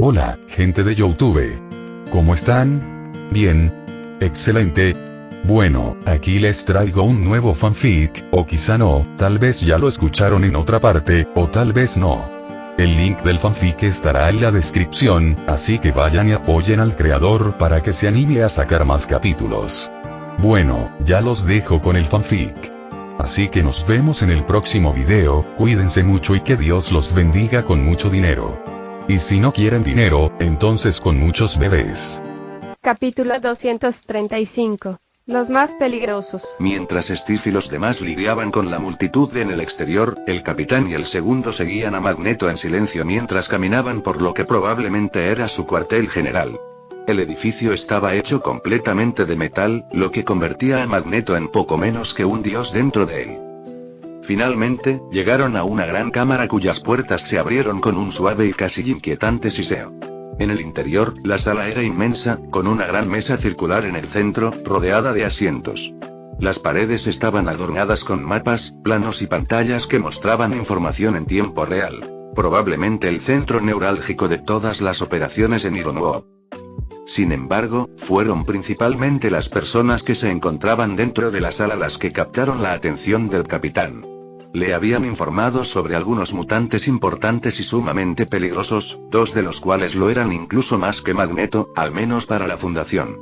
Hola, gente de YouTube. ¿Cómo están? Bien. Excelente. Bueno, aquí les traigo un nuevo fanfic, o quizá no, tal vez ya lo escucharon en otra parte, o tal vez no. El link del fanfic estará en la descripción, así que vayan y apoyen al creador para que se anime a sacar más capítulos. Bueno, ya los dejo con el fanfic. Así que nos vemos en el próximo video, cuídense mucho y que Dios los bendiga con mucho dinero. Y si no quieren dinero, entonces con muchos bebés. Capítulo 235. Los más peligrosos. Mientras Steve y los demás lidiaban con la multitud en el exterior, el capitán y el segundo seguían a Magneto en silencio mientras caminaban por lo que probablemente era su cuartel general. El edificio estaba hecho completamente de metal, lo que convertía a Magneto en poco menos que un dios dentro de él. Finalmente, llegaron a una gran cámara cuyas puertas se abrieron con un suave y casi inquietante siseo. En el interior, la sala era inmensa, con una gran mesa circular en el centro, rodeada de asientos. Las paredes estaban adornadas con mapas, planos y pantallas que mostraban información en tiempo real. Probablemente el centro neurálgico de todas las operaciones en Ironwood. Sin embargo, fueron principalmente las personas que se encontraban dentro de la sala las que captaron la atención del capitán. Le habían informado sobre algunos mutantes importantes y sumamente peligrosos, dos de los cuales lo eran incluso más que Magneto, al menos para la Fundación.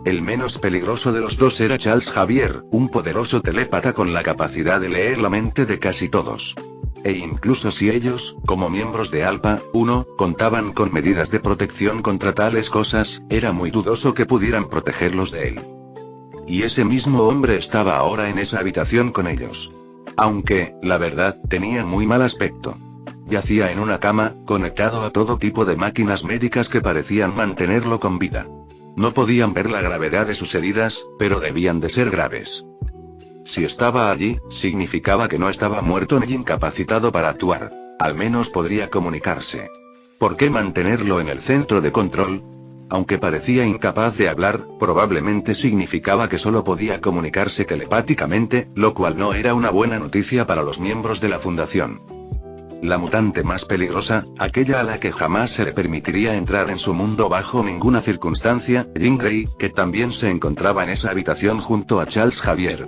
El menos peligroso de los dos era Charles Xavier, un poderoso telépata con la capacidad de leer la mente de casi todos. E incluso si ellos, como miembros de Alpha 1, contaban con medidas de protección contra tales cosas, era muy dudoso que pudieran protegerlos de él. Y ese mismo hombre estaba ahora en esa habitación con ellos. Aunque, la verdad, tenía muy mal aspecto. Yacía en una cama, conectado a todo tipo de máquinas médicas que parecían mantenerlo con vida. No podían ver la gravedad de sus heridas, pero debían de ser graves. Si estaba allí, significaba que no estaba muerto ni incapacitado para actuar. Al menos podría comunicarse. ¿Por qué mantenerlo en el centro de control? Aunque parecía incapaz de hablar, probablemente significaba que solo podía comunicarse telepáticamente, lo cual no era una buena noticia para los miembros de la Fundación. La mutante más peligrosa, aquella a la que jamás se le permitiría entrar en su mundo bajo ninguna circunstancia, Jean Grey, que también se encontraba en esa habitación junto a Charles Xavier.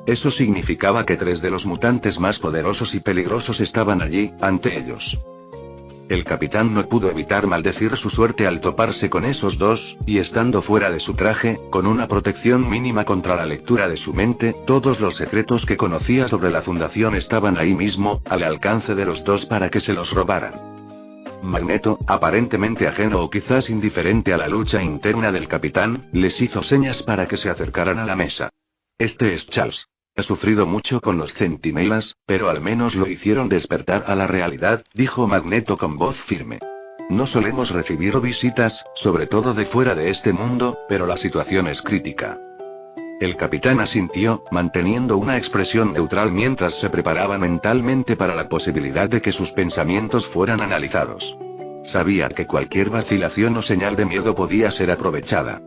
Eso significaba que tres de los mutantes más poderosos y peligrosos estaban allí, ante ellos. El capitán no pudo evitar maldecir su suerte al toparse con esos dos, y estando fuera de su traje, con una protección mínima contra la lectura de su mente, todos los secretos que conocía sobre la Fundación estaban ahí mismo, al alcance de los dos para que se los robaran. Magneto, aparentemente ajeno o quizás indiferente a la lucha interna del capitán, les hizo señas para que se acercaran a la mesa. Este es Charles. Ha sufrido mucho con los centinelas, pero al menos lo hicieron despertar a la realidad, dijo Magneto con voz firme. No solemos recibir visitas, sobre todo de fuera de este mundo, pero la situación es crítica. El capitán asintió, manteniendo una expresión neutral mientras se preparaba mentalmente para la posibilidad de que sus pensamientos fueran analizados. Sabía que cualquier vacilación o señal de miedo podía ser aprovechada.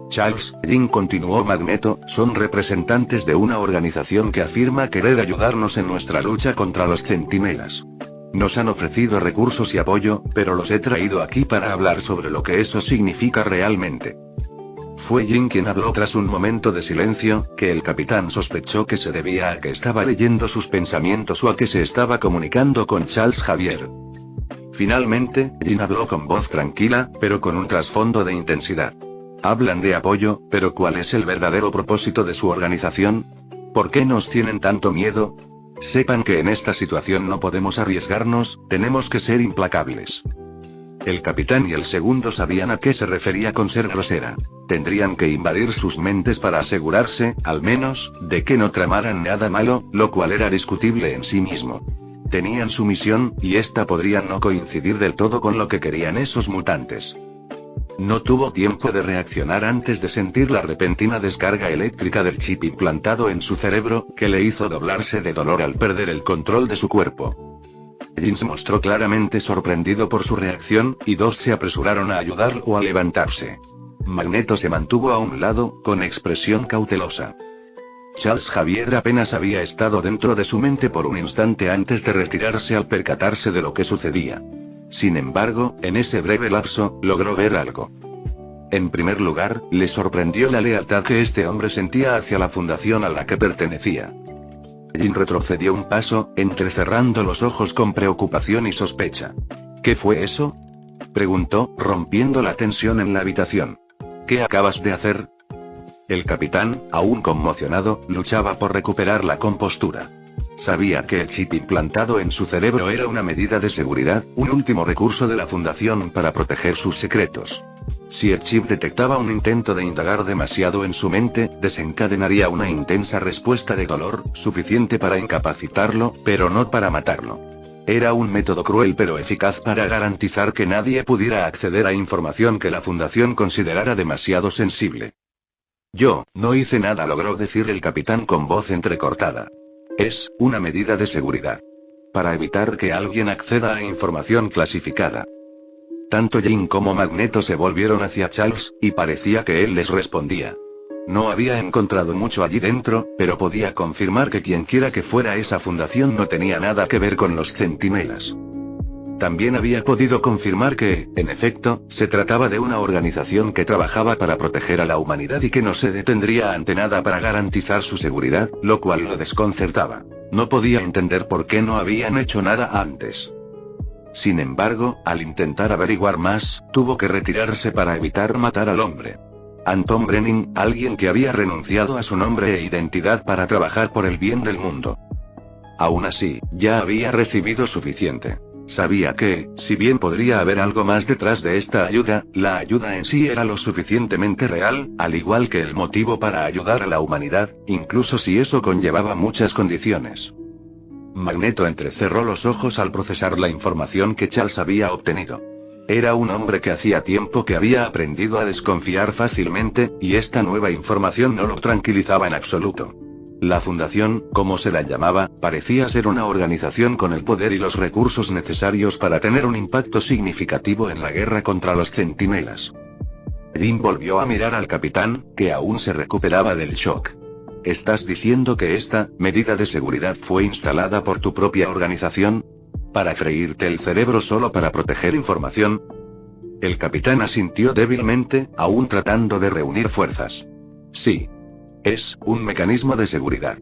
Charles, Jean, continuó Magneto, son representantes de una organización que afirma querer ayudarnos en nuestra lucha contra los centinelas. Nos han ofrecido recursos y apoyo, pero los he traído aquí para hablar sobre lo que eso significa realmente. Fue Jean quien habló tras un momento de silencio, que el capitán sospechó que se debía a que estaba leyendo sus pensamientos o a que se estaba comunicando con Charles Xavier. Finalmente, Jean habló con voz tranquila, pero con un trasfondo de intensidad. Hablan de apoyo, pero ¿cuál es el verdadero propósito de su organización? ¿Por qué nos tienen tanto miedo? Sepan que en esta situación no podemos arriesgarnos, tenemos que ser implacables. El capitán y el segundo sabían a qué se refería con ser grosera. Tendrían que invadir sus mentes para asegurarse, al menos, de que no tramaran nada malo, lo cual era discutible en sí mismo. Tenían su misión, y esta podría no coincidir del todo con lo que querían esos mutantes. No tuvo tiempo de reaccionar antes de sentir la repentina descarga eléctrica del chip implantado en su cerebro, que le hizo doblarse de dolor al perder el control de su cuerpo. Jean se mostró claramente sorprendido por su reacción, y dos se apresuraron a ayudarlo a levantarse. Magneto se mantuvo a un lado, con expresión cautelosa. Charles Xavier apenas había estado dentro de su mente por un instante antes de retirarse al percatarse de lo que sucedía. Sin embargo, en ese breve lapso, logró ver algo. En primer lugar, le sorprendió la lealtad que este hombre sentía hacia la fundación a la que pertenecía. Jin retrocedió un paso, entrecerrando los ojos con preocupación y sospecha. ¿Qué fue eso?, preguntó, rompiendo la tensión en la habitación. ¿Qué acabas de hacer? El capitán, aún conmocionado, luchaba por recuperar la compostura. Sabía que el chip implantado en su cerebro era una medida de seguridad, un último recurso de la fundación para proteger sus secretos. Si el chip detectaba un intento de indagar demasiado en su mente, desencadenaría una intensa respuesta de dolor, suficiente para incapacitarlo, pero no para matarlo. Era un método cruel pero eficaz para garantizar que nadie pudiera acceder a información que la fundación considerara demasiado sensible. Yo no hice nada, logró decir el capitán con voz entrecortada. Es una medida de seguridad. Para evitar que alguien acceda a información clasificada. Tanto Jin como Magneto se volvieron hacia Charles, y parecía que él les respondía. No había encontrado mucho allí dentro, pero podía confirmar que quienquiera que fuera esa fundación no tenía nada que ver con los centinelas. También había podido confirmar que, en efecto, se trataba de una organización que trabajaba para proteger a la humanidad y que no se detendría ante nada para garantizar su seguridad, lo cual lo desconcertaba. No podía entender por qué no habían hecho nada antes. Sin embargo, al intentar averiguar más, tuvo que retirarse para evitar matar al hombre. Anton Brenning, alguien que había renunciado a su nombre e identidad para trabajar por el bien del mundo. Aún así, ya había recibido suficiente. Sabía que, si bien podría haber algo más detrás de esta ayuda, la ayuda en sí era lo suficientemente real, al igual que el motivo para ayudar a la humanidad, incluso si eso conllevaba muchas condiciones. Magneto entrecerró los ojos al procesar la información que Charles había obtenido. Era un hombre que hacía tiempo que había aprendido a desconfiar fácilmente, y esta nueva información no lo tranquilizaba en absoluto. La fundación, como se la llamaba, parecía ser una organización con el poder y los recursos necesarios para tener un impacto significativo en la guerra contra los centinelas. Jin volvió a mirar al capitán, que aún se recuperaba del shock. ¿Estás diciendo que esta medida de seguridad fue instalada por tu propia organización? ¿Para freírte el cerebro solo para proteger información? El capitán asintió débilmente, aún tratando de reunir fuerzas. Sí. Es un mecanismo de seguridad.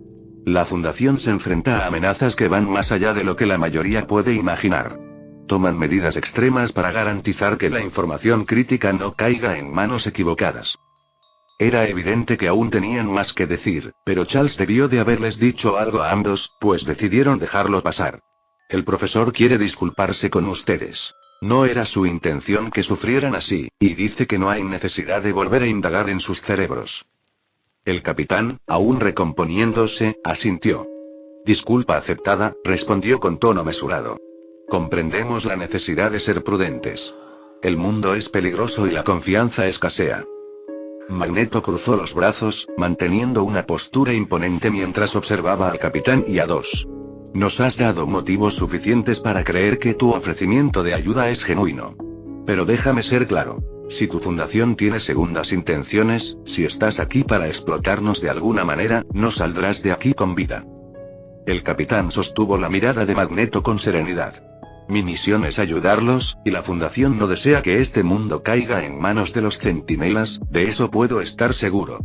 La fundación se enfrenta a amenazas que van más allá de lo que la mayoría puede imaginar. Toman medidas extremas para garantizar que la información crítica no caiga en manos equivocadas. Era evidente que aún tenían más que decir, pero Charles debió de haberles dicho algo a ambos, pues decidieron dejarlo pasar. El profesor quiere disculparse con ustedes. No era su intención que sufrieran así, y dice que no hay necesidad de volver a indagar en sus cerebros. El capitán, aún recomponiéndose, asintió. Disculpa aceptada, respondió con tono mesurado. Comprendemos la necesidad de ser prudentes. El mundo es peligroso y la confianza escasea. Magneto cruzó los brazos, manteniendo una postura imponente mientras observaba al capitán y a dos. Nos has dado motivos suficientes para creer que tu ofrecimiento de ayuda es genuino. Pero déjame ser claro. Si tu fundación tiene segundas intenciones, si estás aquí para explotarnos de alguna manera, no saldrás de aquí con vida. El capitán sostuvo la mirada de Magneto con serenidad. Mi misión es ayudarlos, y la fundación no desea que este mundo caiga en manos de los centinelas, de eso puedo estar seguro.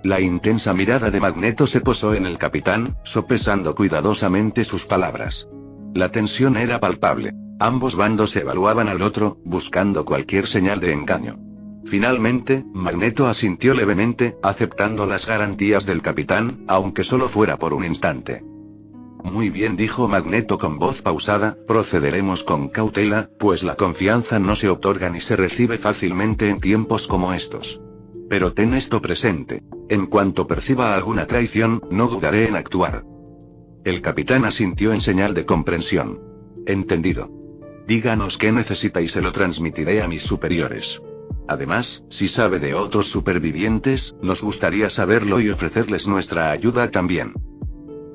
La intensa mirada de Magneto se posó en el capitán, sopesando cuidadosamente sus palabras. La tensión era palpable. Ambos bandos evaluaban al otro, buscando cualquier señal de engaño. Finalmente, Magneto asintió levemente, aceptando las garantías del capitán, aunque solo fuera por un instante. Muy bien, dijo Magneto con voz pausada, procederemos con cautela, pues la confianza no se otorga ni se recibe fácilmente en tiempos como estos. Pero ten esto presente. En cuanto perciba alguna traición, no dudaré en actuar. El capitán asintió en señal de comprensión. Entendido. Díganos qué necesita y se lo transmitiré a mis superiores. Además, si sabe de otros supervivientes, nos gustaría saberlo y ofrecerles nuestra ayuda también.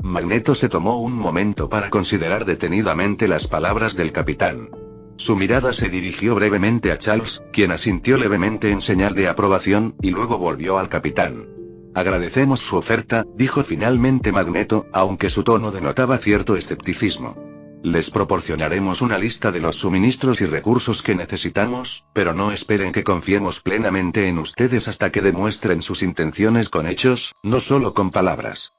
Magneto se tomó un momento para considerar detenidamente las palabras del capitán. Su mirada se dirigió brevemente a Charles, quien asintió levemente en señal de aprobación, y luego volvió al capitán. Agradecemos su oferta, dijo finalmente Magneto, aunque su tono denotaba cierto escepticismo. Les proporcionaremos una lista de los suministros y recursos que necesitamos, pero no esperen que confiemos plenamente en ustedes hasta que demuestren sus intenciones con hechos, no solo con palabras.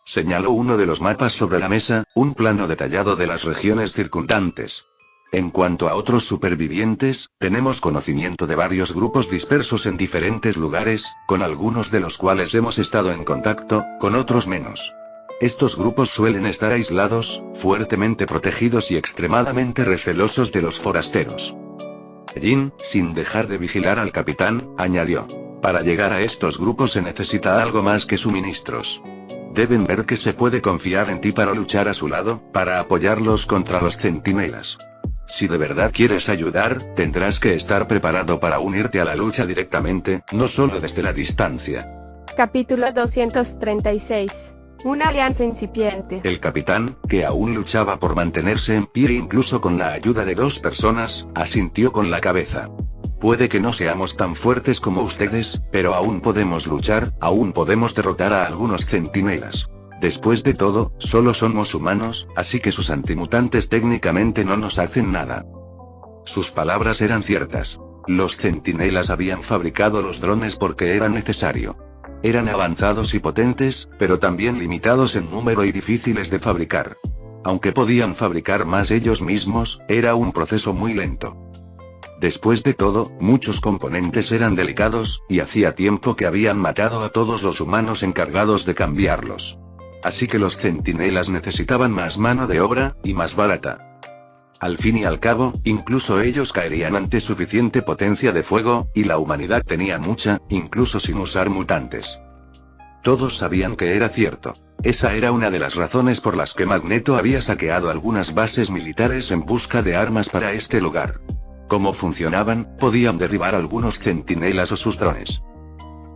Señaló uno de los mapas sobre la mesa, un plano detallado de las regiones circundantes. En cuanto a otros supervivientes, tenemos conocimiento de varios grupos dispersos en diferentes lugares, con algunos de los cuales hemos estado en contacto, con otros menos. Estos grupos suelen estar aislados, fuertemente protegidos y extremadamente recelosos de los forasteros. Jin, sin dejar de vigilar al capitán, añadió: para llegar a estos grupos se necesita algo más que suministros. Deben ver que se puede confiar en ti para luchar a su lado, para apoyarlos contra los centinelas. Si de verdad quieres ayudar, tendrás que estar preparado para unirte a la lucha directamente, no solo desde la distancia. Capítulo 236. Una alianza incipiente. El capitán, que aún luchaba por mantenerse en pie incluso con la ayuda de 2 personas, asintió con la cabeza. Puede que no seamos tan fuertes como ustedes, pero aún podemos luchar, aún podemos derrotar a algunos centinelas. Después de todo, solo somos humanos, así que sus antimutantes técnicamente no nos hacen nada. Sus palabras eran ciertas. Los centinelas habían fabricado los drones porque era necesario. Eran avanzados y potentes, pero también limitados en número y difíciles de fabricar. Aunque podían fabricar más ellos mismos, era un proceso muy lento. Después de todo, muchos componentes eran delicados, y hacía tiempo que habían matado a todos los humanos encargados de cambiarlos. Así que los centinelas necesitaban más mano de obra, y más barata. Al fin y al cabo, incluso ellos caerían ante suficiente potencia de fuego, y la humanidad tenía mucha, incluso sin usar mutantes. Todos sabían que era cierto. Esa era una de las razones por las que Magneto había saqueado algunas bases militares en busca de armas para este lugar. Como funcionaban, podían derribar algunos centinelas o sus drones.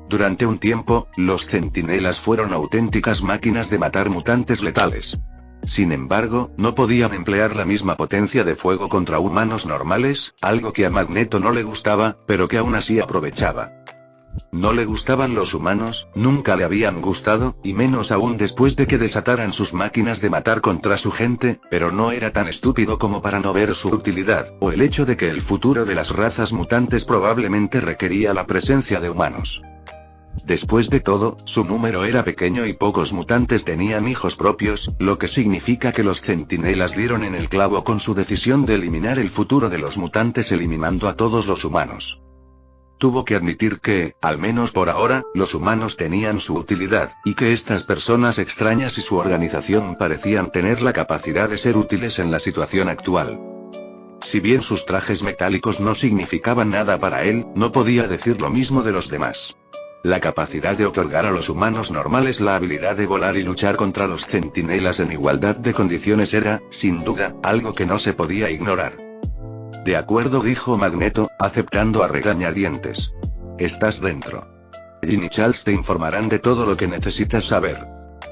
Durante un tiempo, los centinelas fueron auténticas máquinas de matar mutantes letales. Sin embargo, no podían emplear la misma potencia de fuego contra humanos normales, algo que a Magneto no le gustaba, pero que aún así aprovechaba. No le gustaban los humanos, nunca le habían gustado, y menos aún después de que desataran sus máquinas de matar contra su gente, pero no era tan estúpido como para no ver su utilidad, o el hecho de que el futuro de las razas mutantes probablemente requería la presencia de humanos. Después de todo, su número era pequeño y pocos mutantes tenían hijos propios, lo que significa que los centinelas dieron en el clavo con su decisión de eliminar el futuro de los mutantes eliminando a todos los humanos. Tuvo que admitir que, al menos por ahora, los humanos tenían su utilidad, y que estas personas extrañas y su organización parecían tener la capacidad de ser útiles en la situación actual. Si bien sus trajes metálicos no significaban nada para él, no podía decir lo mismo de los demás. La capacidad de otorgar a los humanos normales la habilidad de volar y luchar contra los centinelas en igualdad de condiciones era, sin duda, algo que no se podía ignorar. De acuerdo, dijo Magneto, aceptando a regañadientes. Estás dentro. Jin y Charles te informarán de todo lo que necesitas saber.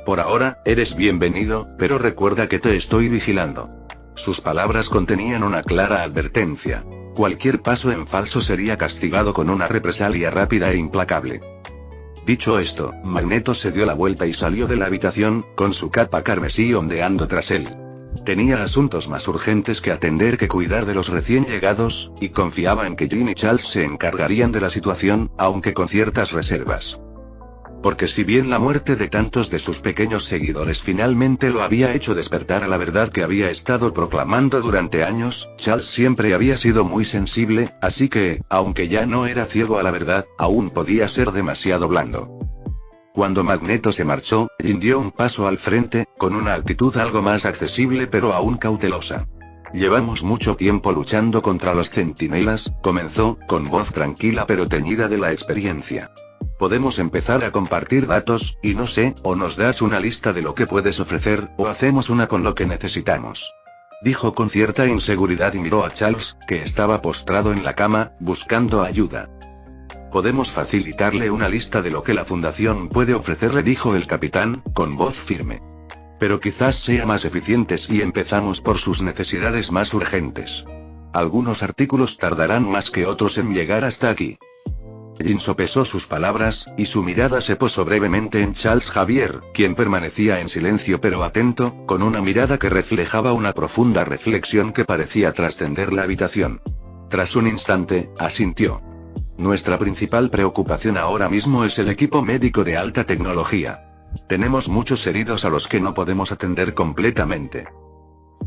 Por ahora, eres bienvenido, pero recuerda que te estoy vigilando. Sus palabras contenían una clara advertencia. Cualquier paso en falso sería castigado con una represalia rápida e implacable. Dicho esto, Magneto se dio la vuelta y salió de la habitación, con su capa carmesí ondeando tras él. Tenía asuntos más urgentes que atender que cuidar de los recién llegados, y confiaba en que Jin y Charles se encargarían de la situación, aunque con ciertas reservas. Porque si bien la muerte de tantos de sus pequeños seguidores finalmente lo había hecho despertar a la verdad que había estado proclamando durante años, Charles siempre había sido muy sensible, así que, aunque ya no era ciego a la verdad, aún podía ser demasiado blando. Cuando Magneto se marchó, Jin dio un paso al frente, con una actitud algo más accesible pero aún cautelosa. Llevamos mucho tiempo luchando contra los centinelas, comenzó, con voz tranquila pero teñida de la experiencia. Podemos empezar a compartir datos, y no sé, o nos das una lista de lo que puedes ofrecer, o hacemos una con lo que necesitamos. Dijo con cierta inseguridad y miró a Charles, que estaba postrado en la cama, buscando ayuda. Podemos facilitarle una lista de lo que la Fundación puede ofrecerle, dijo el capitán, con voz firme. Pero quizás sea más eficiente si empezamos por sus necesidades más urgentes. Algunos artículos tardarán más que otros en llegar hasta aquí. Jin sopesó sus palabras, y su mirada se posó brevemente en Charles Xavier, quien permanecía en silencio pero atento, con una mirada que reflejaba una profunda reflexión que parecía trascender la habitación. Tras un instante, asintió. Nuestra principal preocupación ahora mismo es el equipo médico de alta tecnología. Tenemos muchos heridos a los que no podemos atender completamente.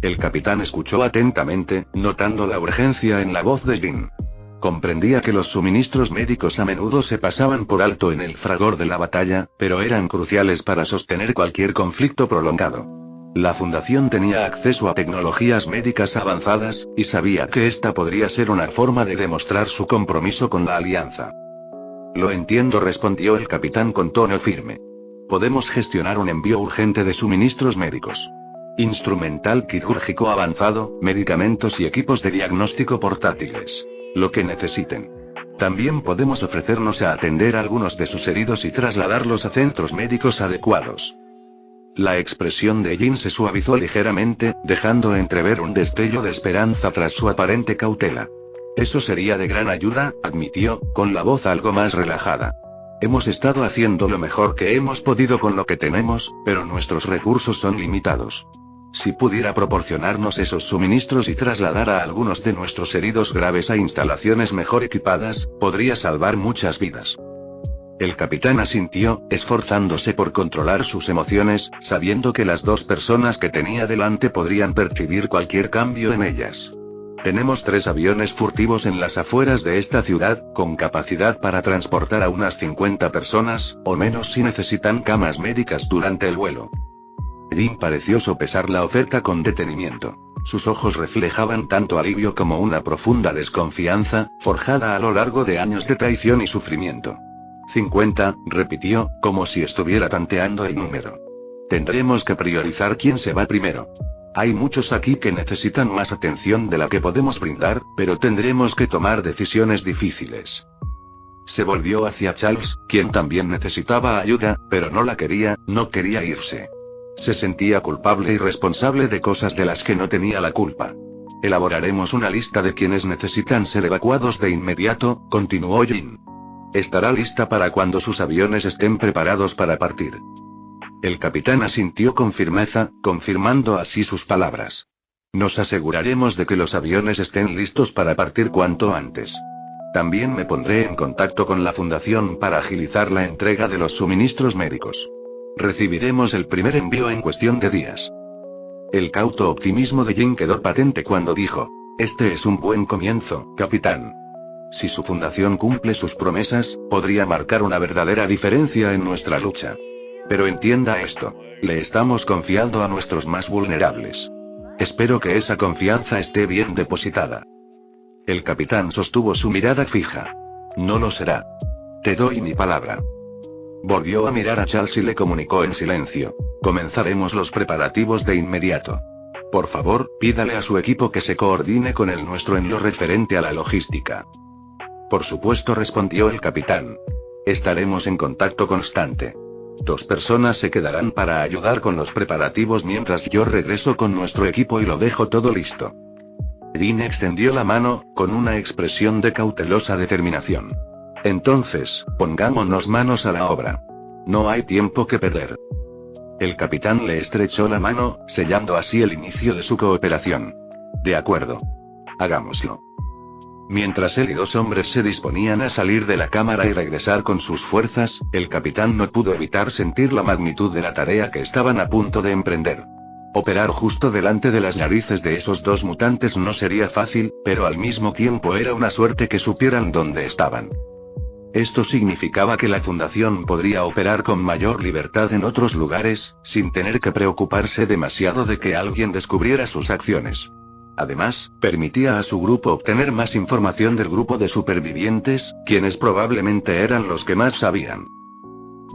El capitán escuchó atentamente, notando la urgencia en la voz de Jin. Comprendía que los suministros médicos a menudo se pasaban por alto en el fragor de la batalla, pero eran cruciales para sostener cualquier conflicto prolongado. La Fundación tenía acceso a tecnologías médicas avanzadas, y sabía que esta podría ser una forma de demostrar su compromiso con la Alianza. Lo entiendo, respondió el capitán con tono firme. Podemos gestionar un envío urgente de suministros médicos. Instrumental quirúrgico avanzado, medicamentos y equipos de diagnóstico portátiles. Lo que necesiten. También podemos ofrecernos a atender a algunos de sus heridos y trasladarlos a centros médicos adecuados. La expresión de Jin se suavizó ligeramente, dejando entrever un destello de esperanza tras su aparente cautela. Eso sería de gran ayuda, admitió, con la voz algo más relajada. Hemos estado haciendo lo mejor que hemos podido con lo que tenemos, pero nuestros recursos son limitados. Si pudiera proporcionarnos esos suministros y trasladar a algunos de nuestros heridos graves a instalaciones mejor equipadas, podría salvar muchas vidas. El capitán asintió, esforzándose por controlar sus emociones, sabiendo que las dos personas que tenía delante podrían percibir cualquier cambio en ellas. Tenemos 3 aviones furtivos en las afueras de esta ciudad, con capacidad para transportar a unas 50 personas, o menos si necesitan camas médicas durante el vuelo. Jin pareció sopesar la oferta con detenimiento. Sus ojos reflejaban tanto alivio como una profunda desconfianza, forjada a lo largo de años de traición y sufrimiento. 50, repitió, como si estuviera tanteando el número. Tendremos que priorizar quién se va primero. Hay muchos aquí que necesitan más atención de la que podemos brindar, pero tendremos que tomar decisiones difíciles. Se volvió hacia Charles, quien también necesitaba ayuda, pero no quería irse. Se sentía culpable y responsable de cosas de las que no tenía la culpa. Elaboraremos una lista de quienes necesitan ser evacuados de inmediato, continuó Jin. Estará lista para cuando sus aviones estén preparados para partir. El capitán asintió con firmeza, confirmando así sus palabras. Nos aseguraremos de que los aviones estén listos para partir cuanto antes. También me pondré en contacto con la Fundación para agilizar la entrega de los suministros médicos. Recibiremos el primer envío en cuestión de días. El cauto optimismo de Jin quedó patente cuando dijo: este es un buen comienzo, capitán. Si su fundación cumple sus promesas, podría marcar una verdadera diferencia en nuestra lucha. Pero entienda esto, le estamos confiando a nuestros más vulnerables. Espero que esa confianza esté bien depositada. El capitán sostuvo su mirada fija. No lo será. Te doy mi palabra. Volvió a mirar a Charles y le comunicó en silencio: comenzaremos los preparativos de inmediato. Por favor, pídale a su equipo que se coordine con el nuestro en lo referente a la logística. Por supuesto, respondió el capitán. Estaremos en contacto constante. 2 personas se quedarán para ayudar con los preparativos mientras yo regreso con nuestro equipo y lo dejo todo listo. Jin extendió la mano, con una expresión de cautelosa determinación. Entonces, pongámonos manos a la obra. No hay tiempo que perder. El capitán le estrechó la mano, sellando así el inicio de su cooperación. De acuerdo. Hagámoslo. Mientras él y 2 hombres se disponían a salir de la cámara y regresar con sus fuerzas, el capitán no pudo evitar sentir la magnitud de la tarea que estaban a punto de emprender. Operar justo delante de las narices de esos 2 mutantes no sería fácil, pero al mismo tiempo era una suerte que supieran dónde estaban. Esto significaba que la Fundación podría operar con mayor libertad en otros lugares, sin tener que preocuparse demasiado de que alguien descubriera sus acciones. Además, permitía a su grupo obtener más información del grupo de supervivientes, quienes probablemente eran los que más sabían.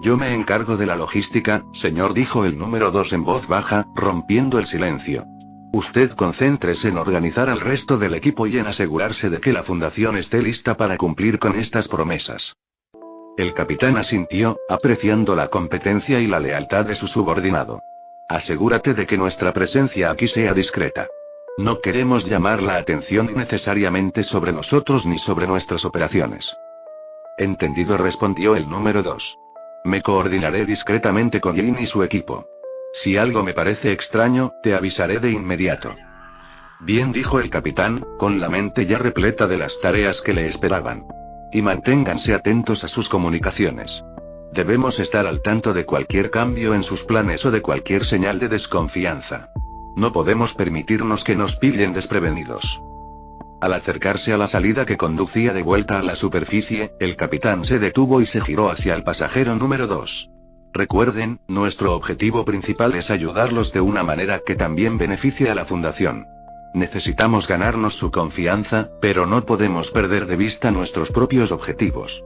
Yo me encargo de la logística, señor, dijo el número 2 en voz baja, rompiendo el silencio. Usted concéntrese en organizar al resto del equipo y en asegurarse de que la Fundación esté lista para cumplir con estas promesas. El capitán asintió, apreciando la competencia y la lealtad de su subordinado. Asegúrate de que nuestra presencia aquí sea discreta. No queremos llamar la atención innecesariamente sobre nosotros ni sobre nuestras operaciones. Entendido, respondió el número 2. Me coordinaré discretamente con Jin y su equipo. Si algo me parece extraño, te avisaré de inmediato. Bien, dijo el capitán, con la mente ya repleta de las tareas que le esperaban. Y manténganse atentos a sus comunicaciones. Debemos estar al tanto de cualquier cambio en sus planes o de cualquier señal de desconfianza. No podemos permitirnos que nos pillen desprevenidos. Al acercarse a la salida que conducía de vuelta a la superficie, el capitán se detuvo y se giró hacia el pasajero número 2. Recuerden, nuestro objetivo principal es ayudarlos de una manera que también beneficie a la fundación. Necesitamos ganarnos su confianza, pero no podemos perder de vista nuestros propios objetivos.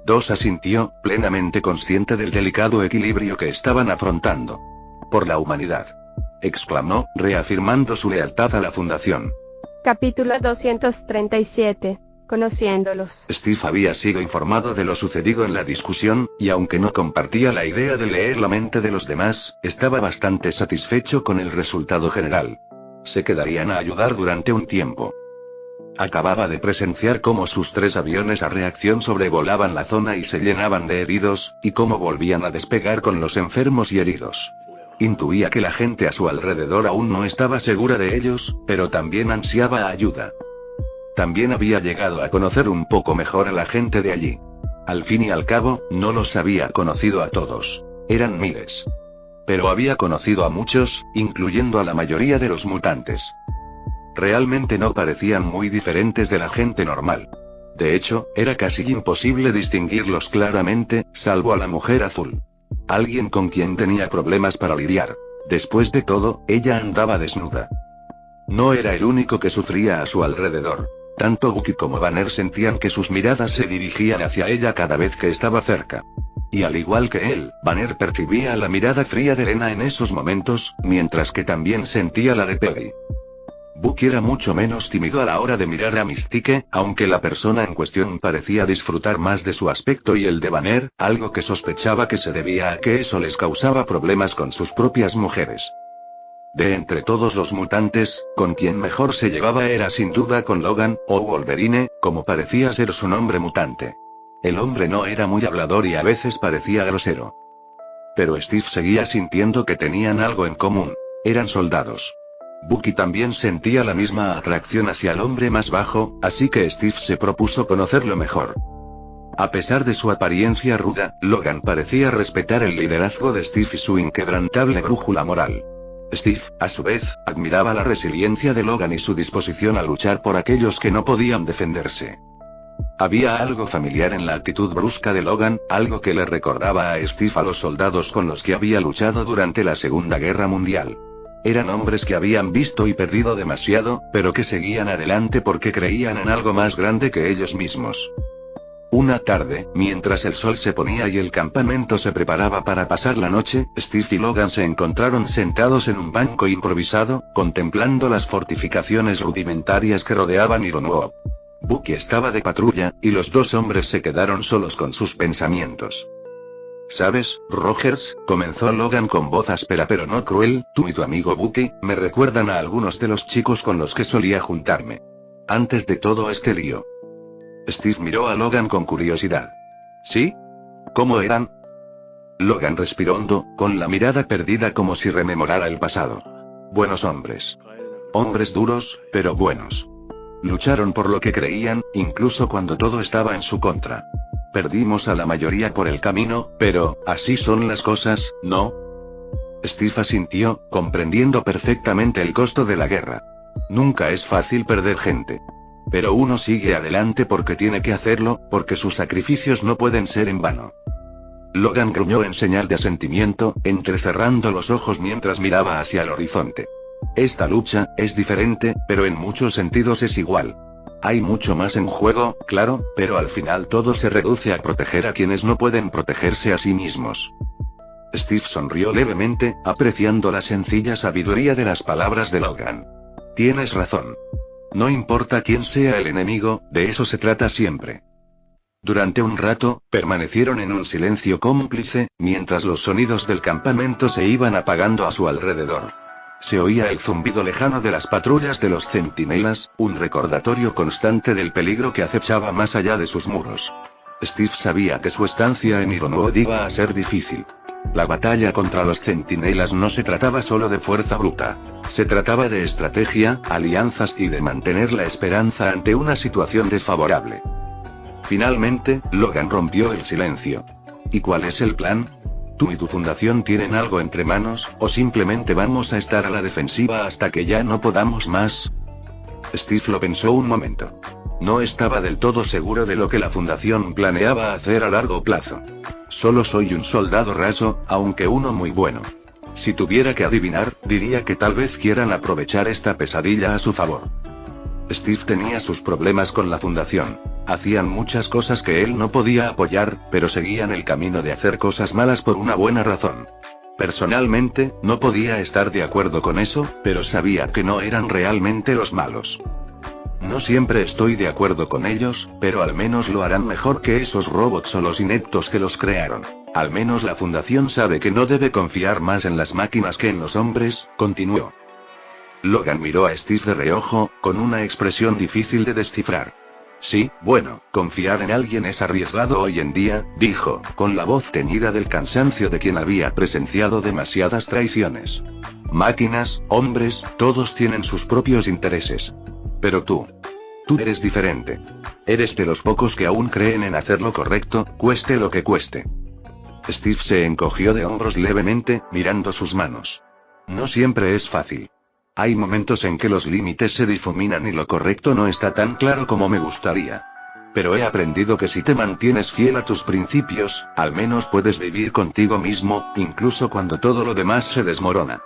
2 asintió, plenamente consciente del delicado equilibrio que estaban afrontando. Por la humanidad. Exclamó, reafirmando su lealtad a la fundación. Capítulo 237. Conociéndolos. Steve había sido informado de lo sucedido en la discusión, y aunque no compartía la idea de leer la mente de los demás, estaba bastante satisfecho con el resultado general. Se quedarían a ayudar durante un tiempo. Acababa de presenciar cómo sus 3 aviones a reacción sobrevolaban la zona y se llenaban de heridos, y cómo volvían a despegar con los enfermos y heridos. Intuía que la gente a su alrededor aún no estaba segura de ellos, pero también ansiaba ayuda. También había llegado a conocer un poco mejor a la gente de allí. Al fin y al cabo, no los había conocido a todos. Eran miles. Pero había conocido a muchos, incluyendo a la mayoría de los mutantes. Realmente no parecían muy diferentes de la gente normal. De hecho, era casi imposible distinguirlos claramente, salvo a la mujer azul. Alguien con quien tenía problemas para lidiar. Después de todo, ella andaba desnuda. No era el único que sufría a su alrededor. Tanto Bucky como Banner sentían que sus miradas se dirigían hacia ella cada vez que estaba cerca. Y al igual que él, Banner percibía la mirada fría de Lena en esos momentos, mientras que también sentía la de Peggy. Bucky era mucho menos tímido a la hora de mirar a Mystique, aunque la persona en cuestión parecía disfrutar más de su aspecto y el de Banner, algo que sospechaba que se debía a que eso les causaba problemas con sus propias mujeres. De entre todos los mutantes, con quien mejor se llevaba era sin duda con Logan, o Wolverine, como parecía ser su nombre mutante. El hombre no era muy hablador y a veces parecía grosero. Pero Steve seguía sintiendo que tenían algo en común. Eran soldados. Bucky también sentía la misma atracción hacia el hombre más bajo, así que Steve se propuso conocerlo mejor. A pesar de su apariencia ruda, Logan parecía respetar el liderazgo de Steve y su inquebrantable brújula moral. Steve, a su vez, admiraba la resiliencia de Logan y su disposición a luchar por aquellos que no podían defenderse. Había algo familiar en la actitud brusca de Logan, algo que le recordaba a Steve a los soldados con los que había luchado durante la Segunda Guerra Mundial. Eran hombres que habían visto y perdido demasiado, pero que seguían adelante porque creían en algo más grande que ellos mismos. Una tarde, mientras el sol se ponía y el campamento se preparaba para pasar la noche, Steve y Logan se encontraron sentados en un banco improvisado, contemplando las fortificaciones rudimentarias que rodeaban Ironwood. Bucky estaba de patrulla, y los 2 hombres se quedaron solos con sus pensamientos. ¿Sabes, Rogers?, comenzó Logan con voz áspera pero no cruel, tú y tu amigo Bucky, me recuerdan a algunos de los chicos con los que solía juntarme. Antes de todo este lío. Steve miró a Logan con curiosidad. ¿Sí? ¿Cómo eran? Logan respiró hondo, con la mirada perdida como si rememorara el pasado. Buenos hombres. Hombres duros, pero buenos. Lucharon por lo que creían, incluso cuando todo estaba en su contra. Perdimos a la mayoría por el camino, pero, así son las cosas, ¿no? Steve asintió, comprendiendo perfectamente el costo de la guerra. Nunca es fácil perder gente. Pero uno sigue adelante porque tiene que hacerlo, porque sus sacrificios no pueden ser en vano. Logan gruñó en señal de asentimiento, entrecerrando los ojos mientras miraba hacia el horizonte. Esta lucha es diferente, pero en muchos sentidos es igual. Hay mucho más en juego, claro, pero al final todo se reduce a proteger a quienes no pueden protegerse a sí mismos. Steve sonrió levemente, apreciando la sencilla sabiduría de las palabras de Logan. Tienes razón. No importa quién sea el enemigo, de eso se trata siempre. Durante un rato, permanecieron en un silencio cómplice, mientras los sonidos del campamento se iban apagando a su alrededor. Se oía el zumbido lejano de las patrullas de los centinelas, un recordatorio constante del peligro que acechaba más allá de sus muros. Steve sabía que su estancia en Ironwood iba a ser difícil. La batalla contra los centinelas no se trataba solo de fuerza bruta. Se trataba de estrategia, alianzas y de mantener la esperanza ante una situación desfavorable. Finalmente, Logan rompió el silencio. ¿Y cuál es el plan? ¿Tú y tu fundación tienen algo entre manos, o simplemente vamos a estar a la defensiva hasta que ya no podamos más? Steve lo pensó un momento. No estaba del todo seguro de lo que la fundación planeaba hacer a largo plazo. Solo soy un soldado raso, aunque uno muy bueno. Si tuviera que adivinar, diría que tal vez quieran aprovechar esta pesadilla a su favor. Steve tenía sus problemas con la fundación. Hacían muchas cosas que él no podía apoyar, pero seguían el camino de hacer cosas malas por una buena razón. Personalmente, no podía estar de acuerdo con eso, pero sabía que no eran realmente los malos. No siempre estoy de acuerdo con ellos, pero al menos lo harán mejor que esos robots o los ineptos que los crearon. Al menos la fundación sabe que no debe confiar más en las máquinas que en los hombres, continuó. Logan miró a Steve de reojo, con una expresión difícil de descifrar. Sí, bueno, confiar en alguien es arriesgado hoy en día, dijo, con la voz teñida del cansancio de quien había presenciado demasiadas traiciones. Máquinas, hombres, todos tienen sus propios intereses. Pero tú eres diferente. Eres de los pocos que aún creen en hacer lo correcto, cueste lo que cueste. Steve se encogió de hombros levemente, mirando sus manos. No siempre es fácil. Hay momentos en que los límites se difuminan y lo correcto no está tan claro como me gustaría. Pero he aprendido que si te mantienes fiel a tus principios, al menos puedes vivir contigo mismo, incluso cuando todo lo demás se desmorona.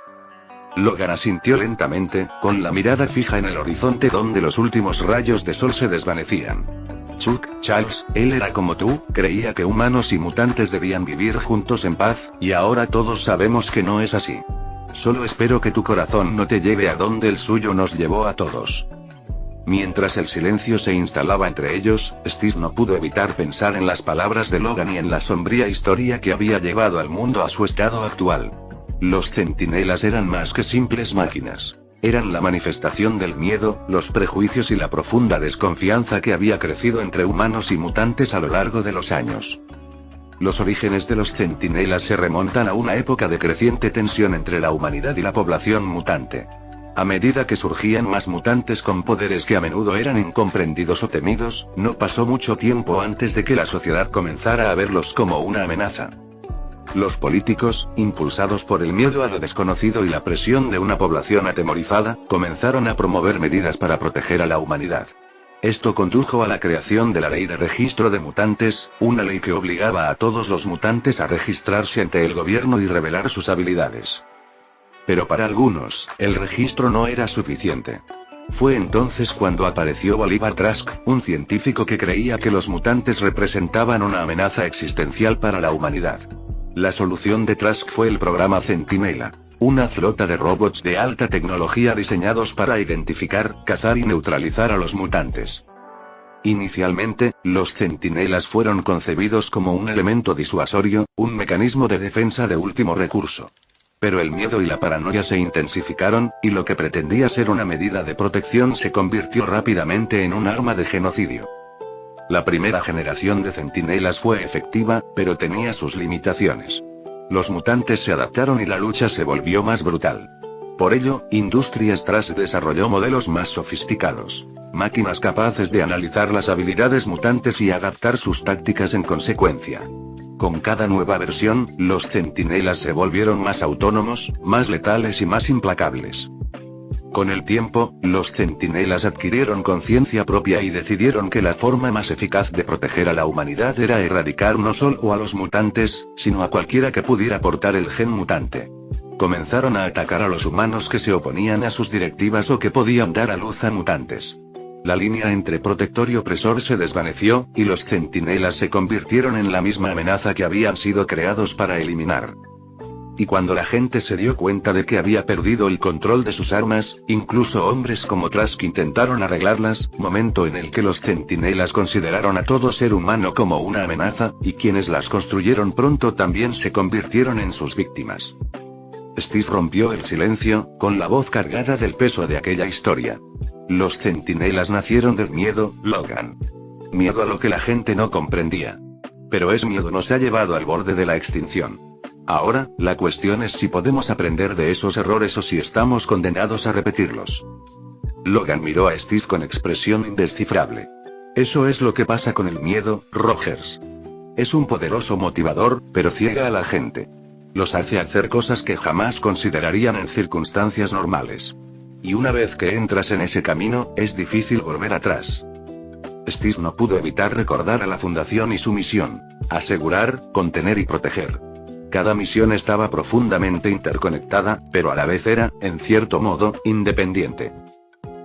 Logan asintió lentamente, con la mirada fija en el horizonte donde los últimos rayos de sol se desvanecían. Chuck, Charles, él era como tú, creía que humanos y mutantes debían vivir juntos en paz, y ahora todos sabemos que no es así. Solo espero que tu corazón no te lleve a donde el suyo nos llevó a todos. Mientras el silencio se instalaba entre ellos, Steve no pudo evitar pensar en las palabras de Logan y en la sombría historia que había llevado al mundo a su estado actual. Los centinelas eran más que simples máquinas. Eran la manifestación del miedo, los prejuicios y la profunda desconfianza que había crecido entre humanos y mutantes a lo largo de los años. Los orígenes de los centinelas se remontan a una época de creciente tensión entre la humanidad y la población mutante. A medida que surgían más mutantes con poderes que a menudo eran incomprendidos o temidos, no pasó mucho tiempo antes de que la sociedad comenzara a verlos como una amenaza. Los políticos, impulsados por el miedo a lo desconocido y la presión de una población atemorizada, comenzaron a promover medidas para proteger a la humanidad. Esto condujo a la creación de la Ley de Registro de Mutantes, una ley que obligaba a todos los mutantes a registrarse ante el gobierno y revelar sus habilidades. Pero para algunos, el registro no era suficiente. Fue entonces cuando apareció Bolivar Trask, un científico que creía que los mutantes representaban una amenaza existencial para la humanidad. La solución de Trask fue el programa Centinela, una flota de robots de alta tecnología diseñados para identificar, cazar y neutralizar a los mutantes. Inicialmente, los centinelas fueron concebidos como un elemento disuasorio, un mecanismo de defensa de último recurso. Pero el miedo y la paranoia se intensificaron, y lo que pretendía ser una medida de protección se convirtió rápidamente en un arma de genocidio. La primera generación de centinelas fue efectiva, pero tenía sus limitaciones. Los mutantes se adaptaron y la lucha se volvió más brutal. Por ello, Industrias Trask desarrolló modelos más sofisticados. Máquinas capaces de analizar las habilidades mutantes y adaptar sus tácticas en consecuencia. Con cada nueva versión, los centinelas se volvieron más autónomos, más letales y más implacables. Con el tiempo, los centinelas adquirieron conciencia propia y decidieron que la forma más eficaz de proteger a la humanidad era erradicar no solo a los mutantes, sino a cualquiera que pudiera portar el gen mutante. Comenzaron a atacar a los humanos que se oponían a sus directivas o que podían dar a luz a mutantes. La línea entre protector y opresor se desvaneció, y los centinelas se convirtieron en la misma amenaza que habían sido creados para eliminar. Y cuando la gente se dio cuenta de que había perdido el control de sus armas, incluso hombres como Trask intentaron arreglarlas, momento en el que los centinelas consideraron a todo ser humano como una amenaza, y quienes las construyeron pronto también se convirtieron en sus víctimas. Steve rompió el silencio, con la voz cargada del peso de aquella historia. Los centinelas nacieron del miedo, Logan. Miedo a lo que la gente no comprendía. Pero ese miedo nos ha llevado al borde de la extinción. Ahora, la cuestión es si podemos aprender de esos errores o si estamos condenados a repetirlos. Logan miró a Steve con expresión indescifrable. Eso es lo que pasa con el miedo, Rogers. Es un poderoso motivador, pero ciega a la gente. Los hace hacer cosas que jamás considerarían en circunstancias normales. Y una vez que entras en ese camino, es difícil volver atrás. Steve no pudo evitar recordar a la Fundación y su misión: asegurar, contener y proteger. Cada misión estaba profundamente interconectada, pero a la vez era, en cierto modo, independiente.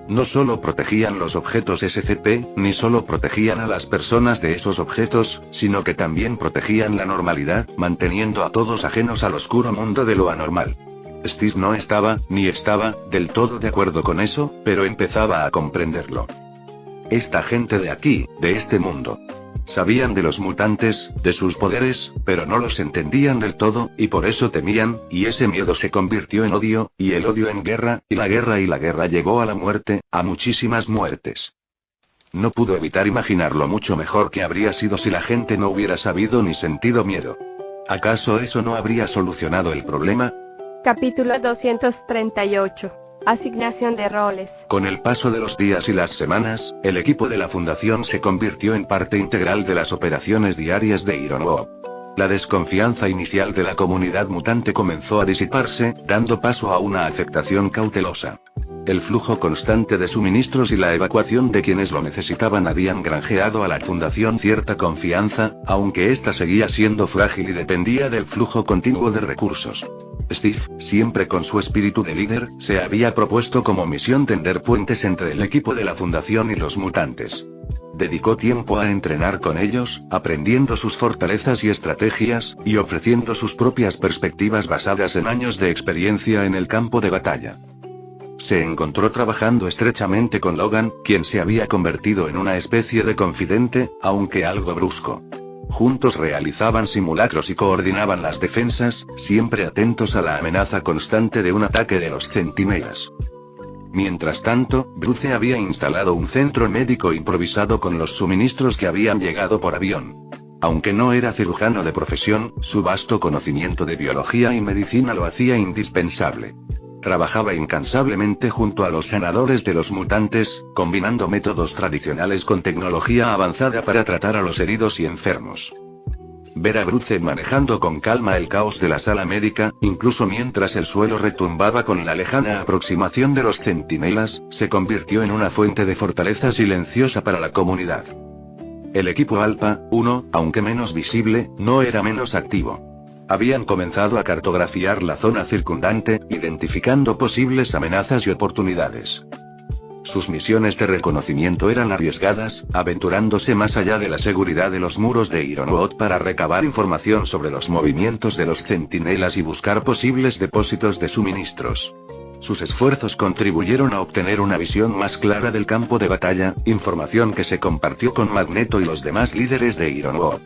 No solo protegían los objetos SCP, ni solo protegían a las personas de esos objetos, sino que también protegían la normalidad, manteniendo a todos ajenos al oscuro mundo de lo anormal. Steve no estaba, ni estaba, del todo de acuerdo con eso, pero empezaba a comprenderlo. Esta gente de aquí, de este mundo. Sabían de los mutantes, de sus poderes, pero no los entendían del todo, y por eso temían, y ese miedo se convirtió en odio, y el odio en guerra, y la guerra llegó a la muerte, a muchísimas muertes. No pudo evitar imaginar lo mucho mejor que habría sido si la gente no hubiera sabido ni sentido miedo. ¿Acaso eso no habría solucionado el problema? Capítulo 238. Asignación de roles. Con el paso de los días y las semanas, el equipo de la Fundación se convirtió en parte integral de las operaciones diarias de Ironwood. La desconfianza inicial de la comunidad mutante comenzó a disiparse, dando paso a una aceptación cautelosa. El flujo constante de suministros y la evacuación de quienes lo necesitaban habían granjeado a la Fundación cierta confianza, aunque ésta seguía siendo frágil y dependía del flujo continuo de recursos. Steve, siempre con su espíritu de líder, se había propuesto como misión tender puentes entre el equipo de la Fundación y los mutantes. Dedicó tiempo a entrenar con ellos, aprendiendo sus fortalezas y estrategias, y ofreciendo sus propias perspectivas basadas en años de experiencia en el campo de batalla. Se encontró trabajando estrechamente con Logan, quien se había convertido en una especie de confidente, aunque algo brusco. Juntos realizaban simulacros y coordinaban las defensas, siempre atentos a la amenaza constante de un ataque de los centinelas. Mientras tanto, Bruce había instalado un centro médico improvisado con los suministros que habían llegado por avión. Aunque no era cirujano de profesión, su vasto conocimiento de biología y medicina lo hacía indispensable. Trabajaba incansablemente junto a los sanadores de los mutantes, combinando métodos tradicionales con tecnología avanzada para tratar a los heridos y enfermos. Ver a Bruce manejando con calma el caos de la sala médica, incluso mientras el suelo retumbaba con la lejana aproximación de los centinelas, se convirtió en una fuente de fortaleza silenciosa para la comunidad. El equipo Alpha 1, aunque menos visible, no era menos activo. Habían comenzado a cartografiar la zona circundante, identificando posibles amenazas y oportunidades. Sus misiones de reconocimiento eran arriesgadas, aventurándose más allá de la seguridad de los muros de Ironwood para recabar información sobre los movimientos de los centinelas y buscar posibles depósitos de suministros. Sus esfuerzos contribuyeron a obtener una visión más clara del campo de batalla, información que se compartió con Magneto y los demás líderes de Ironwood.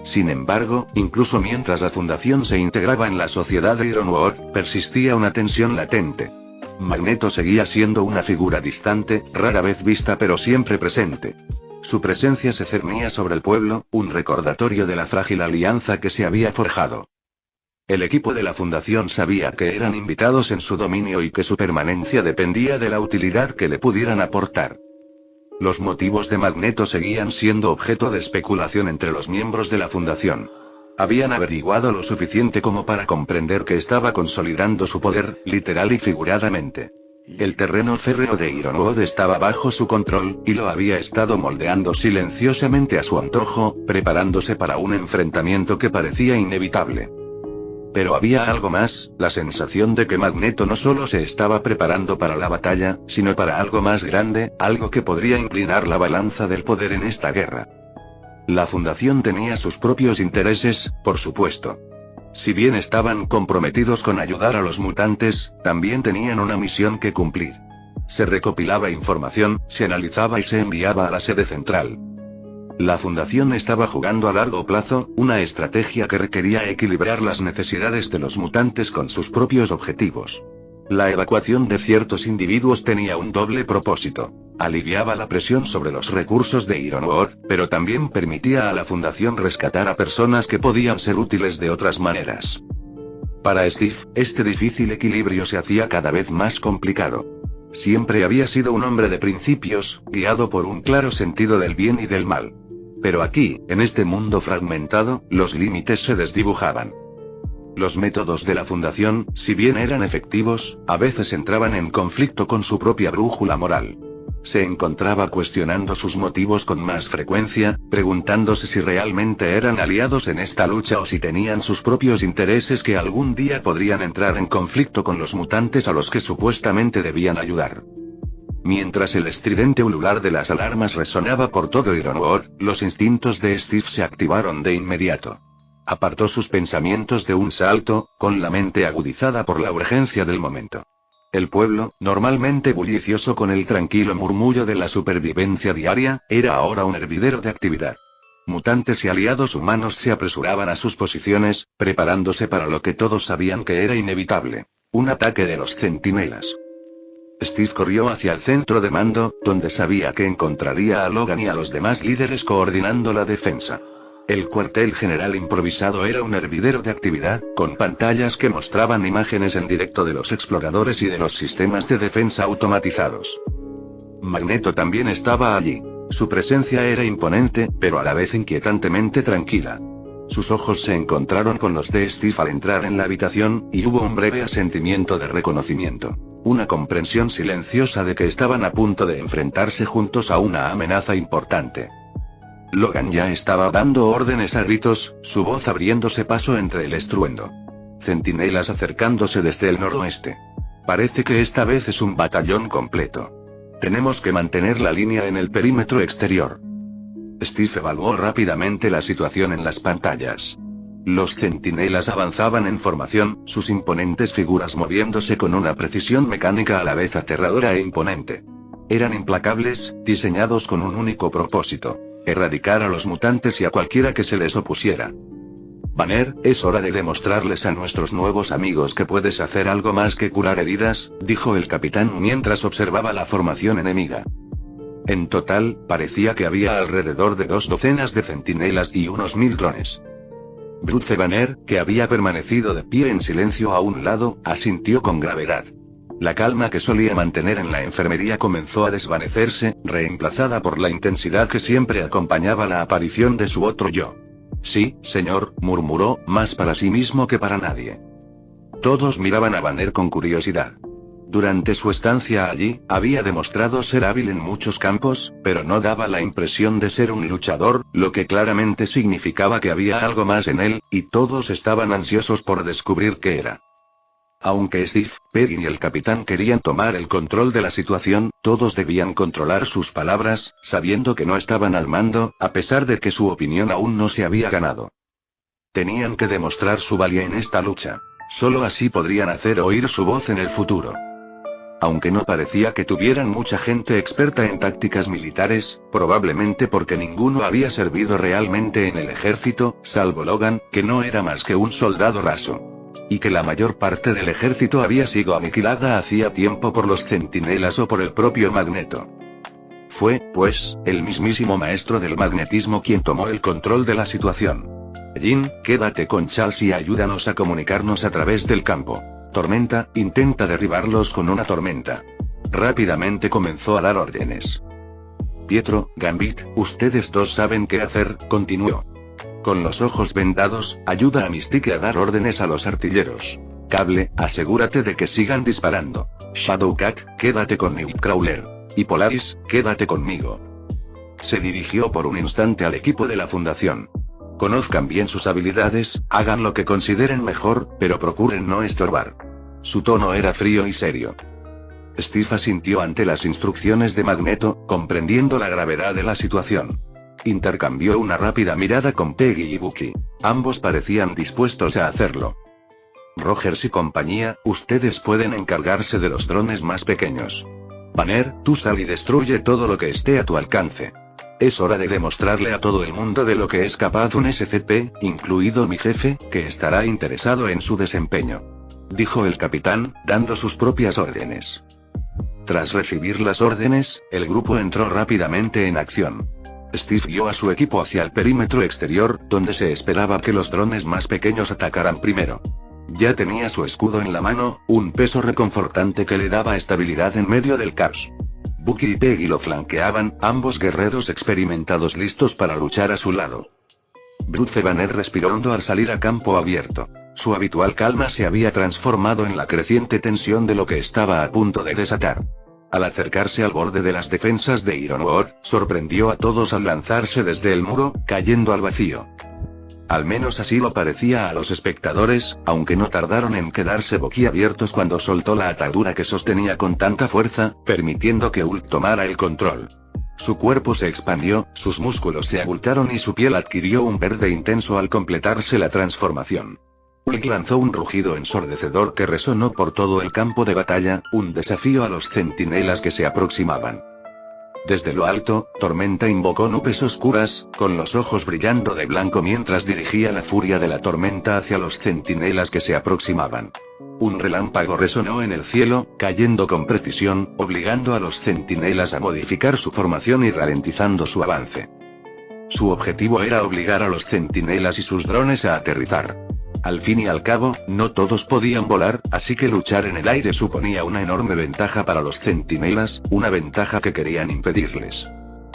Sin embargo, incluso mientras la Fundación se integraba en la sociedad de Ironwood, persistía una tensión latente. Magneto seguía siendo una figura distante, rara vez vista pero siempre presente. Su presencia se cernía sobre el pueblo, un recordatorio de la frágil alianza que se había forjado. El equipo de la Fundación sabía que eran invitados en su dominio y que su permanencia dependía de la utilidad que le pudieran aportar. Los motivos de Magneto seguían siendo objeto de especulación entre los miembros de la Fundación. Habían averiguado lo suficiente como para comprender que estaba consolidando su poder, literal y figuradamente. El terreno férreo de Ironwood estaba bajo su control, y lo había estado moldeando silenciosamente a su antojo, preparándose para un enfrentamiento que parecía inevitable. Pero había algo más, la sensación de que Magneto no solo se estaba preparando para la batalla, sino para algo más grande, algo que podría inclinar la balanza del poder en esta guerra. La Fundación tenía sus propios intereses, por supuesto. Si bien estaban comprometidos con ayudar a los mutantes, también tenían una misión que cumplir. Se recopilaba información, se analizaba y se enviaba a la sede central. La Fundación estaba jugando a largo plazo, una estrategia que requería equilibrar las necesidades de los mutantes con sus propios objetivos. La evacuación de ciertos individuos tenía un doble propósito. Aliviaba la presión sobre los recursos de Ironwood, pero también permitía a la Fundación rescatar a personas que podían ser útiles de otras maneras. Para Steve, este difícil equilibrio se hacía cada vez más complicado. Siempre había sido un hombre de principios, guiado por un claro sentido del bien y del mal. Pero aquí, en este mundo fragmentado, los límites se desdibujaban. Los métodos de la Fundación, si bien eran efectivos, a veces entraban en conflicto con su propia brújula moral. Se encontraba cuestionando sus motivos con más frecuencia, preguntándose si realmente eran aliados en esta lucha o si tenían sus propios intereses que algún día podrían entrar en conflicto con los mutantes a los que supuestamente debían ayudar. Mientras el estridente ulular de las alarmas resonaba por todo Ironwood, los instintos de Steve se activaron de inmediato. Apartó sus pensamientos de un salto, con la mente agudizada por la urgencia del momento. El pueblo, normalmente bullicioso con el tranquilo murmullo de la supervivencia diaria, era ahora un hervidero de actividad. Mutantes y aliados humanos se apresuraban a sus posiciones, preparándose para lo que todos sabían que era inevitable: un ataque de los centinelas. Steve corrió hacia el centro de mando, donde sabía que encontraría a Logan y a los demás líderes coordinando la defensa. El cuartel general improvisado era un hervidero de actividad, con pantallas que mostraban imágenes en directo de los exploradores y de los sistemas de defensa automatizados. Magneto también estaba allí. Su presencia era imponente, pero a la vez inquietantemente tranquila. Sus ojos se encontraron con los de Steve al entrar en la habitación, y hubo un breve asentimiento de reconocimiento. Una comprensión silenciosa de que estaban a punto de enfrentarse juntos a una amenaza importante. Logan ya estaba dando órdenes a gritos, su voz abriéndose paso entre el estruendo. Centinelas acercándose desde el noroeste. Parece que esta vez es un batallón completo. Tenemos que mantener la línea en el perímetro exterior. Steve evaluó rápidamente la situación en las pantallas. Los centinelas avanzaban en formación, sus imponentes figuras moviéndose con una precisión mecánica a la vez aterradora e imponente. Eran implacables, diseñados con un único propósito: erradicar a los mutantes y a cualquiera que se les opusiera. Banner, es hora de demostrarles a nuestros nuevos amigos que puedes hacer algo más que curar heridas, dijo el capitán mientras observaba la formación enemiga. En total, parecía que había alrededor de 2 docenas de centinelas y unos 1000 clones. Bruce Banner, que había permanecido de pie en silencio a un lado, asintió con gravedad. La calma que solía mantener en la enfermería comenzó a desvanecerse, reemplazada por la intensidad que siempre acompañaba la aparición de su otro yo. Sí, señor, murmuró, más para sí mismo que para nadie. Todos miraban a Banner con curiosidad. Durante su estancia allí, había demostrado ser hábil en muchos campos, pero no daba la impresión de ser un luchador, lo que claramente significaba que había algo más en él, y todos estaban ansiosos por descubrir qué era. Aunque Steve, Peggy y el capitán querían tomar el control de la situación, todos debían controlar sus palabras, sabiendo que no estaban al mando, a pesar de que su opinión aún no se había ganado. Tenían que demostrar su valía en esta lucha. Solo así podrían hacer oír su voz en el futuro. Aunque no parecía que tuvieran mucha gente experta en tácticas militares, probablemente porque ninguno había servido realmente en el ejército, salvo Logan, que no era más que un soldado raso. Y que la mayor parte del ejército había sido aniquilada hacía tiempo por los centinelas o por el propio Magneto. Fue, pues, el mismísimo maestro del magnetismo quien tomó el control de la situación. Jean, quédate con Charles y ayúdanos a comunicarnos a través del campo. Tormenta, intenta derribarlos con una tormenta. Rápidamente comenzó a dar órdenes. Pietro, Gambit, ustedes dos saben qué hacer, continuó. Con los ojos vendados, ayuda a Mystique a dar órdenes a los artilleros. Cable, asegúrate de que sigan disparando. Shadowcat, quédate con Nightcrawler. Y Polaris, quédate conmigo. Se dirigió por un instante al equipo de la Fundación. Conozcan bien sus habilidades, hagan lo que consideren mejor, pero procuren no estorbar. Su tono era frío y serio. Steve asintió ante las instrucciones de Magneto, comprendiendo la gravedad de la situación. Intercambió una rápida mirada con Peggy y Bucky. Ambos parecían dispuestos a hacerlo. Rogers y compañía, ustedes pueden encargarse de los drones más pequeños. Banner, tú sal y destruye todo lo que esté a tu alcance. Es hora de demostrarle a todo el mundo de lo que es capaz un SCP, incluido mi jefe, que estará interesado en su desempeño. dijo el capitán, dando sus propias órdenes. Tras recibir las órdenes, el grupo entró rápidamente en acción. Steve guió a su equipo hacia el perímetro exterior, donde se esperaba que los drones más pequeños atacaran primero. Ya tenía su escudo en la mano, un peso reconfortante que le daba estabilidad en medio del caos. Bucky y Peggy lo flanqueaban, ambos guerreros experimentados listos para luchar a su lado. Bruce Banner respiró hondo al salir a campo abierto. Su habitual calma se había transformado en la creciente tensión de lo que estaba a punto de desatar. Al acercarse al borde de las defensas de Ironwood, sorprendió a todos al lanzarse desde el muro, cayendo al vacío. Al menos así lo parecía a los espectadores, aunque no tardaron en quedarse boquiabiertos cuando soltó la atadura que sostenía con tanta fuerza, permitiendo que Hulk tomara el control. Su cuerpo se expandió, sus músculos se abultaron y su piel adquirió un verde intenso al completarse la transformación. Hulk lanzó un rugido ensordecedor que resonó por todo el campo de batalla, un desafío a los centinelas que se aproximaban. Desde lo alto, Tormenta invocó nubes oscuras, con los ojos brillando de blanco mientras dirigía la furia de la tormenta hacia los centinelas que se aproximaban. Un relámpago resonó en el cielo, cayendo con precisión, obligando a los centinelas a modificar su formación y ralentizando su avance. Su objetivo era obligar a los centinelas y sus drones a aterrizar. Al fin y al cabo, no todos podían volar, así que luchar en el aire suponía una enorme ventaja para los centinelas, una ventaja que querían impedirles.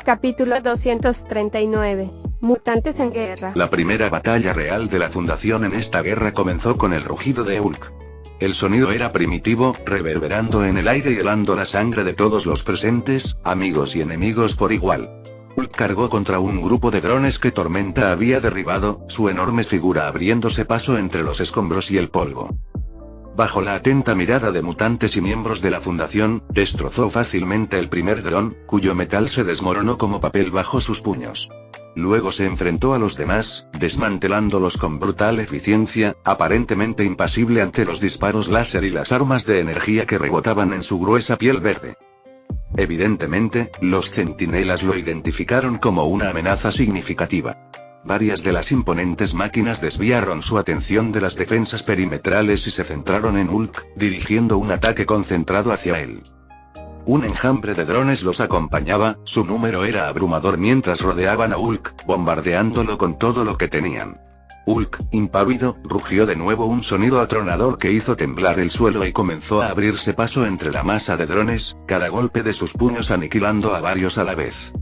Capítulo 239. Mutantes en guerra. La primera batalla real de la Fundación en esta guerra comenzó con el rugido de Hulk. El sonido era primitivo, reverberando en el aire y helando la sangre de todos los presentes, amigos y enemigos por igual. Hulk cargó contra un grupo de drones que Tormenta había derribado, su enorme figura abriéndose paso entre los escombros y el polvo. Bajo la atenta mirada de mutantes y miembros de la Fundación, destrozó fácilmente el primer dron, cuyo metal se desmoronó como papel bajo sus puños. Luego se enfrentó a los demás, desmantelándolos con brutal eficiencia, aparentemente impasible ante los disparos láser y las armas de energía que rebotaban en su gruesa piel verde. Evidentemente, los centinelas lo identificaron como una amenaza significativa. Varias de las imponentes máquinas desviaron su atención de las defensas perimetrales y se centraron en Hulk, dirigiendo un ataque concentrado hacia él. Un enjambre de drones los acompañaba, su número era abrumador mientras rodeaban a Hulk, bombardeándolo con todo lo que tenían. Hulk, impávido, rugió de nuevo un sonido atronador que hizo temblar el suelo y comenzó a abrirse paso entre la masa de drones, cada golpe de sus puños aniquilando a varios a la vez.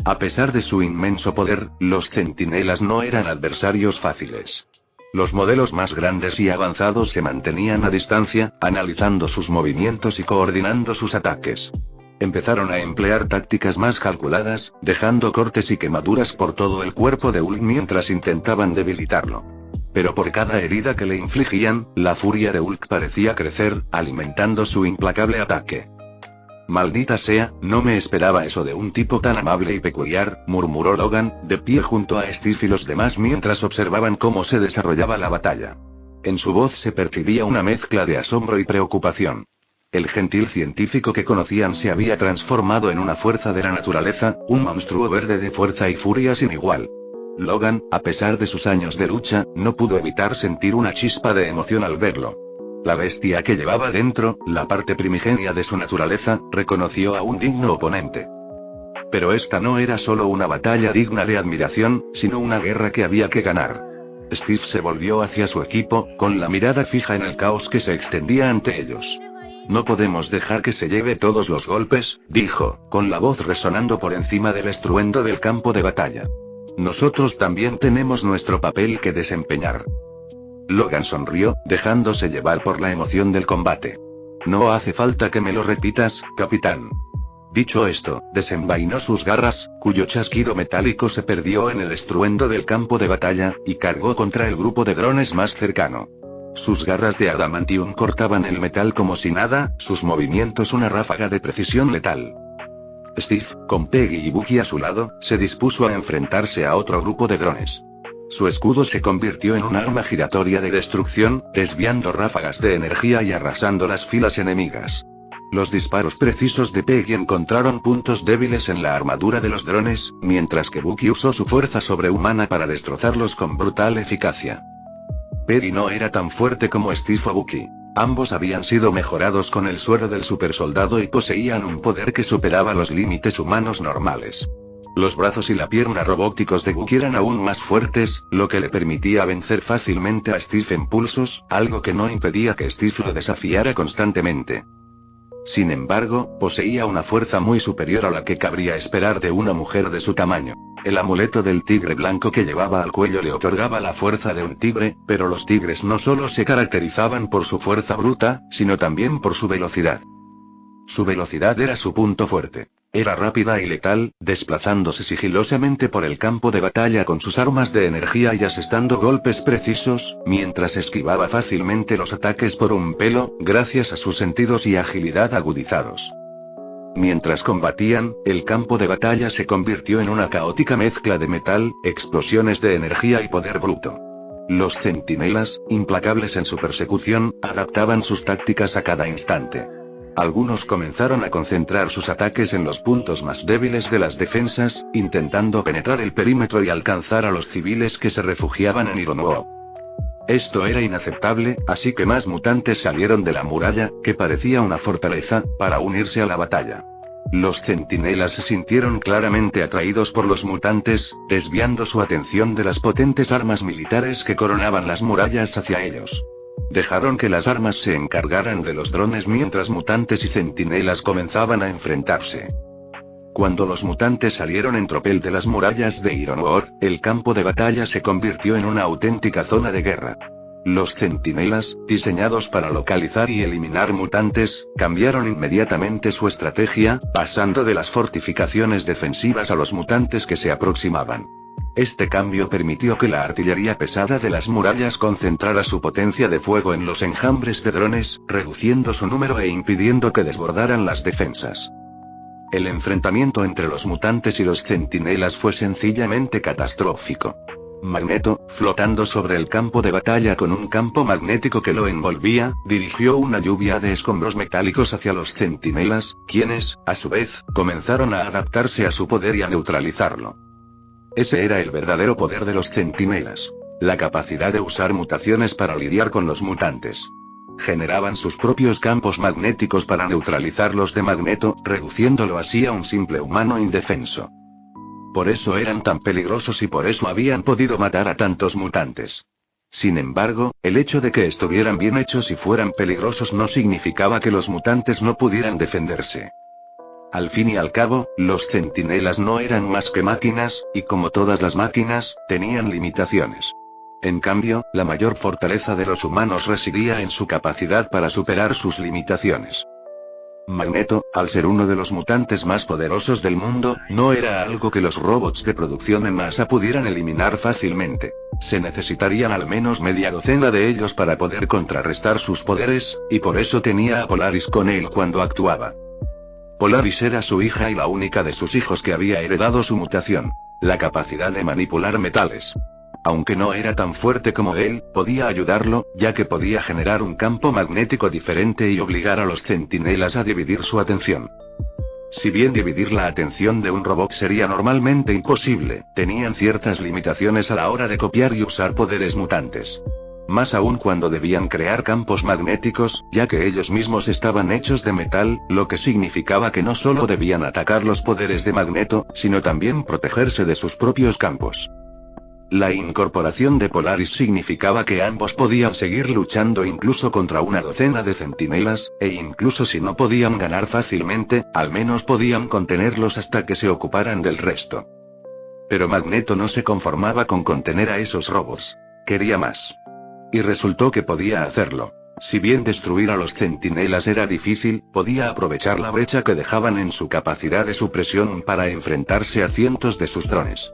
A pesar de su inmenso poder, los centinelas no eran adversarios fáciles. Los modelos más grandes y avanzados se mantenían a distancia, analizando sus movimientos y coordinando sus ataques. Empezaron a emplear tácticas más calculadas, dejando cortes y quemaduras por todo el cuerpo de Hulk mientras intentaban debilitarlo. Pero por cada herida que le infligían, la furia de Hulk parecía crecer, alimentando su implacable ataque. «Maldita sea, no me esperaba eso de un tipo tan amable y peculiar», murmuró Logan, de pie junto a Steve y los demás mientras observaban cómo se desarrollaba la batalla. En su voz se percibía una mezcla de asombro y preocupación. El gentil científico que conocían se había transformado en una fuerza de la naturaleza, un monstruo verde de fuerza y furia sin igual. Logan, a pesar de sus años de lucha, no pudo evitar sentir una chispa de emoción al verlo. La bestia que llevaba dentro, la parte primigenia de su naturaleza, reconoció a un digno oponente. Pero esta no era solo una batalla digna de admiración, sino una guerra que había que ganar. Steve se volvió hacia su equipo, con la mirada fija en el caos que se extendía ante ellos. «No podemos dejar que se lleve todos los golpes», dijo, con la voz resonando por encima del estruendo del campo de batalla. «Nosotros también tenemos nuestro papel que desempeñar». Logan sonrió, dejándose llevar por la emoción del combate. «No hace falta que me lo repitas, capitán». Dicho esto, desenvainó sus garras, cuyo chasquido metálico se perdió en el estruendo del campo de batalla, y cargó contra el grupo de drones más cercano. Sus garras de adamantium cortaban el metal como si nada, sus movimientos una ráfaga de precisión letal. Steve, con Peggy y Bucky a su lado, se dispuso a enfrentarse a otro grupo de drones. Su escudo se convirtió en un arma giratoria de destrucción, desviando ráfagas de energía y arrasando las filas enemigas. Los disparos precisos de Peggy encontraron puntos débiles en la armadura de los drones, mientras que Bucky usó su fuerza sobrehumana para destrozarlos con brutal eficacia. Perry no era tan fuerte como Steve o Bucky. Ambos habían sido mejorados con el suero del supersoldado y poseían un poder que superaba los límites humanos normales. Los brazos y la pierna robóticos de Bucky eran aún más fuertes, lo que le permitía vencer fácilmente a Steve en pulsos, algo que no impedía que Steve lo desafiara constantemente. Sin embargo, poseía una fuerza muy superior a la que cabría esperar de una mujer de su tamaño. El amuleto del tigre blanco que llevaba al cuello le otorgaba la fuerza de un tigre, pero los tigres no solo se caracterizaban por su fuerza bruta, sino también por su velocidad. Su velocidad era su punto fuerte. Era rápida y letal, desplazándose sigilosamente por el campo de batalla con sus armas de energía y asestando golpes precisos, mientras esquivaba fácilmente los ataques por un pelo, gracias a sus sentidos y agilidad agudizados. Mientras combatían, el campo de batalla se convirtió en una caótica mezcla de metal, explosiones de energía y poder bruto. Los centinelas, implacables en su persecución, adaptaban sus tácticas a cada instante. Algunos comenzaron a concentrar sus ataques en los puntos más débiles de las defensas, intentando penetrar el perímetro y alcanzar a los civiles que se refugiaban en Ironwood. Esto era inaceptable, así que más mutantes salieron de la muralla, que parecía una fortaleza, para unirse a la batalla. Los centinelas se sintieron claramente atraídos por los mutantes, desviando su atención de las potentes armas militares que coronaban las murallas hacia ellos. Dejaron que las armas se encargaran de los drones mientras mutantes y centinelas comenzaban a enfrentarse. Cuando los mutantes salieron en tropel de las murallas de Ironwood, el campo de batalla se convirtió en una auténtica zona de guerra. Los centinelas, diseñados para localizar y eliminar mutantes, cambiaron inmediatamente su estrategia, pasando de las fortificaciones defensivas a los mutantes que se aproximaban. Este cambio permitió que la artillería pesada de las murallas concentrara su potencia de fuego en los enjambres de drones, reduciendo su número e impidiendo que desbordaran las defensas. El enfrentamiento entre los mutantes y los centinelas fue sencillamente catastrófico. Magneto, flotando sobre el campo de batalla con un campo magnético que lo envolvía, dirigió una lluvia de escombros metálicos hacia los centinelas, quienes, a su vez, comenzaron a adaptarse a su poder y a neutralizarlo. Ese era el verdadero poder de los centinelas. La capacidad de usar mutaciones para lidiar con los mutantes. Generaban sus propios campos magnéticos para neutralizar los de Magneto, reduciéndolo así a un simple humano indefenso. Por eso eran tan peligrosos y por eso habían podido matar a tantos mutantes. Sin embargo, el hecho de que estuvieran bien hechos y fueran peligrosos no significaba que los mutantes no pudieran defenderse. Al fin y al cabo, los centinelas no eran más que máquinas, y como todas las máquinas, tenían limitaciones. En cambio, la mayor fortaleza de los humanos residía en su capacidad para superar sus limitaciones. Magneto, al ser uno de los mutantes más poderosos del mundo, no era algo que los robots de producción en masa pudieran eliminar fácilmente. Se necesitarían al menos media docena de ellos para poder contrarrestar sus poderes, y por eso tenía a Polaris con él cuando actuaba. Polaris era su hija y la única de sus hijos que había heredado su mutación, la capacidad de manipular metales. Aunque no era tan fuerte como él, podía ayudarlo, ya que podía generar un campo magnético diferente y obligar a los centinelas a dividir su atención. Si bien dividir la atención de un robot sería normalmente imposible, tenían ciertas limitaciones a la hora de copiar y usar poderes mutantes. Más aún cuando debían crear campos magnéticos, ya que ellos mismos estaban hechos de metal, lo que significaba que no solo debían atacar los poderes de Magneto, sino también protegerse de sus propios campos. La incorporación de Polaris significaba que ambos podían seguir luchando incluso contra una docena de centinelas, e incluso si no podían ganar fácilmente, al menos podían contenerlos hasta que se ocuparan del resto. Pero Magneto no se conformaba con contener a esos robots. Quería más. Y resultó que podía hacerlo. Si bien destruir a los centinelas era difícil, podía aprovechar la brecha que dejaban en su capacidad de supresión para enfrentarse a cientos de sus drones.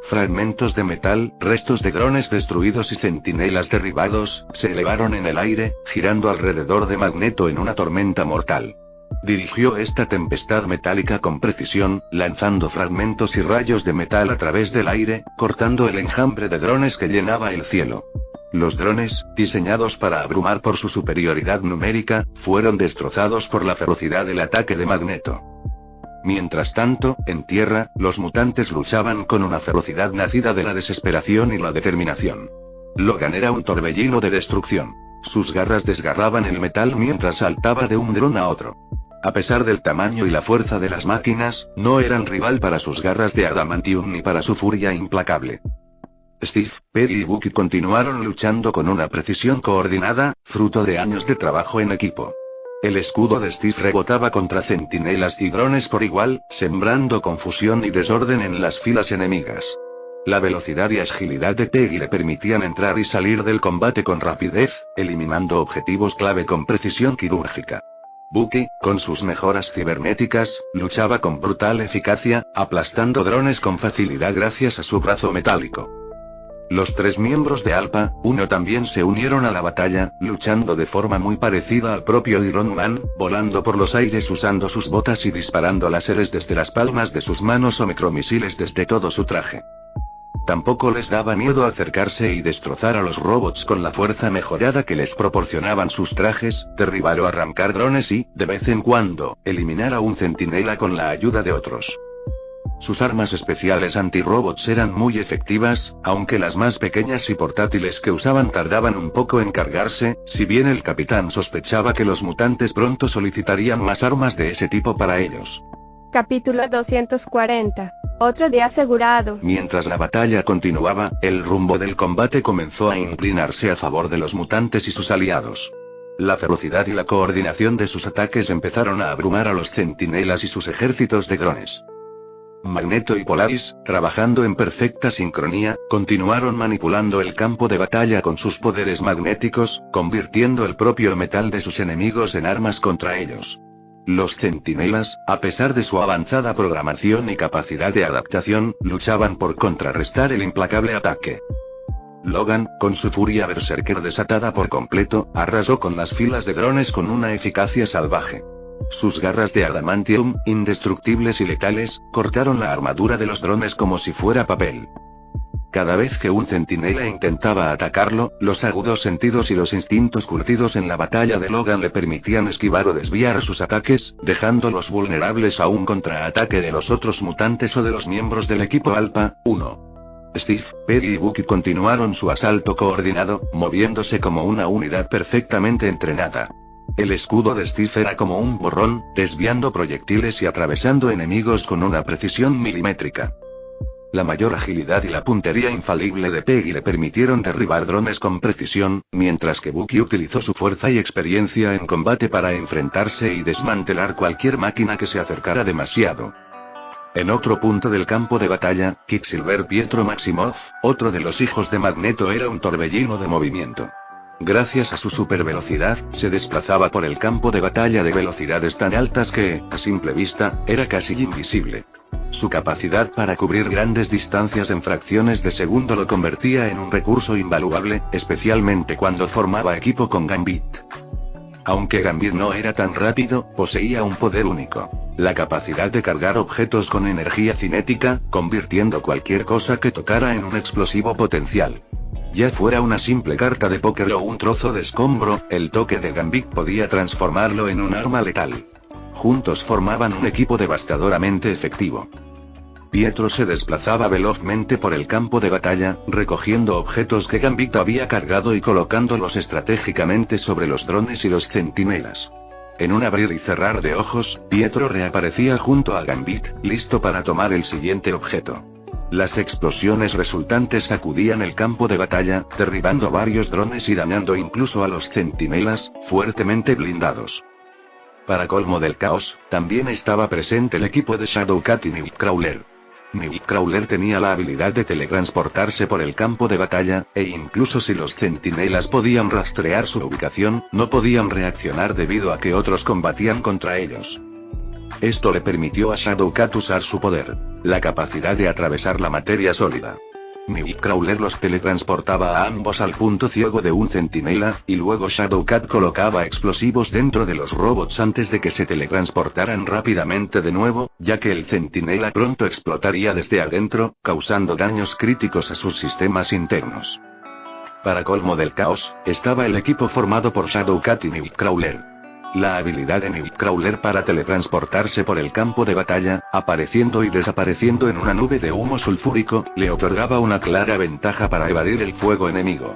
Fragmentos de metal, restos de drones destruidos y centinelas derribados, se elevaron en el aire, girando alrededor de Magneto en una tormenta mortal. Dirigió esta tempestad metálica con precisión, lanzando fragmentos y rayos de metal a través del aire, cortando el enjambre de drones que llenaba el cielo. Los drones, diseñados para abrumar por su superioridad numérica, fueron destrozados por la ferocidad del ataque de Magneto. Mientras tanto, en tierra, los mutantes luchaban con una ferocidad nacida de la desesperación y la determinación. Logan era un torbellino de destrucción. Sus garras desgarraban el metal mientras saltaba de un dron a otro. A pesar del tamaño y la fuerza de las máquinas, no eran rival para sus garras de adamantium ni para su furia implacable. Steve, Perry y Bucky continuaron luchando con una precisión coordinada, fruto de años de trabajo en equipo. El escudo de Steve rebotaba contra centinelas y drones por igual, sembrando confusión y desorden en las filas enemigas. La velocidad y agilidad de Peggy le permitían entrar y salir del combate con rapidez, eliminando objetivos clave con precisión quirúrgica. Bucky, con sus mejoras cibernéticas, luchaba con brutal eficacia, aplastando drones con facilidad gracias a su brazo metálico. Los 3 miembros de Alpha 1 también se unieron a la batalla, luchando de forma muy parecida al propio Iron Man, volando por los aires usando sus botas y disparando láseres desde las palmas de sus manos o micromisiles desde todo su traje. Tampoco les daba miedo acercarse y destrozar a los robots con la fuerza mejorada que les proporcionaban sus trajes, derribar o arrancar drones y, de vez en cuando, eliminar a un centinela con la ayuda de otros. Sus armas especiales anti-robots eran muy efectivas, aunque las más pequeñas y portátiles que usaban tardaban un poco en cargarse, si bien el capitán sospechaba que los mutantes pronto solicitarían más armas de ese tipo para ellos. Capítulo 240. Otro día asegurado. Mientras la batalla continuaba, el rumbo del combate comenzó a inclinarse a favor de los mutantes y sus aliados. La ferocidad y la coordinación de sus ataques empezaron a abrumar a los centinelas y sus ejércitos de drones. Magneto y Polaris, trabajando en perfecta sincronía, continuaron manipulando el campo de batalla con sus poderes magnéticos, convirtiendo el propio metal de sus enemigos en armas contra ellos. Los centinelas, a pesar de su avanzada programación y capacidad de adaptación, luchaban por contrarrestar el implacable ataque. Logan, con su furia berserker desatada por completo, arrasó con las filas de drones con una eficacia salvaje. Sus garras de adamantium, indestructibles y letales, cortaron la armadura de los drones como si fuera papel. Cada vez que un centinela intentaba atacarlo, los agudos sentidos y los instintos curtidos en la batalla de Logan le permitían esquivar o desviar sus ataques, dejándolos vulnerables a un contraataque de los otros mutantes o de los miembros del equipo Alpha 1. Steve, Perry y Bucky continuaron su asalto coordinado, moviéndose como una unidad perfectamente entrenada. El escudo de Steve era como un borrón, desviando proyectiles y atravesando enemigos con una precisión milimétrica. La mayor agilidad y la puntería infalible de Peggy le permitieron derribar drones con precisión, mientras que Bucky utilizó su fuerza y experiencia en combate para enfrentarse y desmantelar cualquier máquina que se acercara demasiado. En otro punto del campo de batalla, Quicksilver Pietro Maximoff, otro de los hijos de Magneto, era un torbellino de movimiento. Gracias a su supervelocidad, se desplazaba por el campo de batalla de velocidades tan altas que, a simple vista, era casi invisible. Su capacidad para cubrir grandes distancias en fracciones de segundo lo convertía en un recurso invaluable, especialmente cuando formaba equipo con Gambit. Aunque Gambit no era tan rápido, poseía un poder único: la capacidad de cargar objetos con energía cinética, convirtiendo cualquier cosa que tocara en un explosivo potencial. Ya fuera una simple carta de póker o un trozo de escombro, el toque de Gambit podía transformarlo en un arma letal. Juntos formaban un equipo devastadoramente efectivo. Pietro se desplazaba velozmente por el campo de batalla, recogiendo objetos que Gambit había cargado y colocándolos estratégicamente sobre los drones y los centinelas. En un abrir y cerrar de ojos, Pietro reaparecía junto a Gambit, listo para tomar el siguiente objeto. Las explosiones resultantes sacudían el campo de batalla, derribando varios drones y dañando incluso a los centinelas, fuertemente blindados. Para colmo del caos, también estaba presente el equipo de Shadowcat y Nightcrawler. Nightcrawler tenía la habilidad de teletransportarse por el campo de batalla, e incluso si los centinelas podían rastrear su ubicación, no podían reaccionar debido a que otros combatían contra ellos. Esto le permitió a Shadowcat usar su poder: la capacidad de atravesar la materia sólida. Nightcrawler los teletransportaba a ambos al punto ciego de un centinela, y luego Shadowcat colocaba explosivos dentro de los robots antes de que se teletransportaran rápidamente de nuevo, ya que el centinela pronto explotaría desde adentro, causando daños críticos a sus sistemas internos. Para colmo del caos, estaba el equipo formado por Shadowcat y Nightcrawler. La habilidad de Nightcrawler para teletransportarse por el campo de batalla, apareciendo y desapareciendo en una nube de humo sulfúrico, le otorgaba una clara ventaja para evadir el fuego enemigo.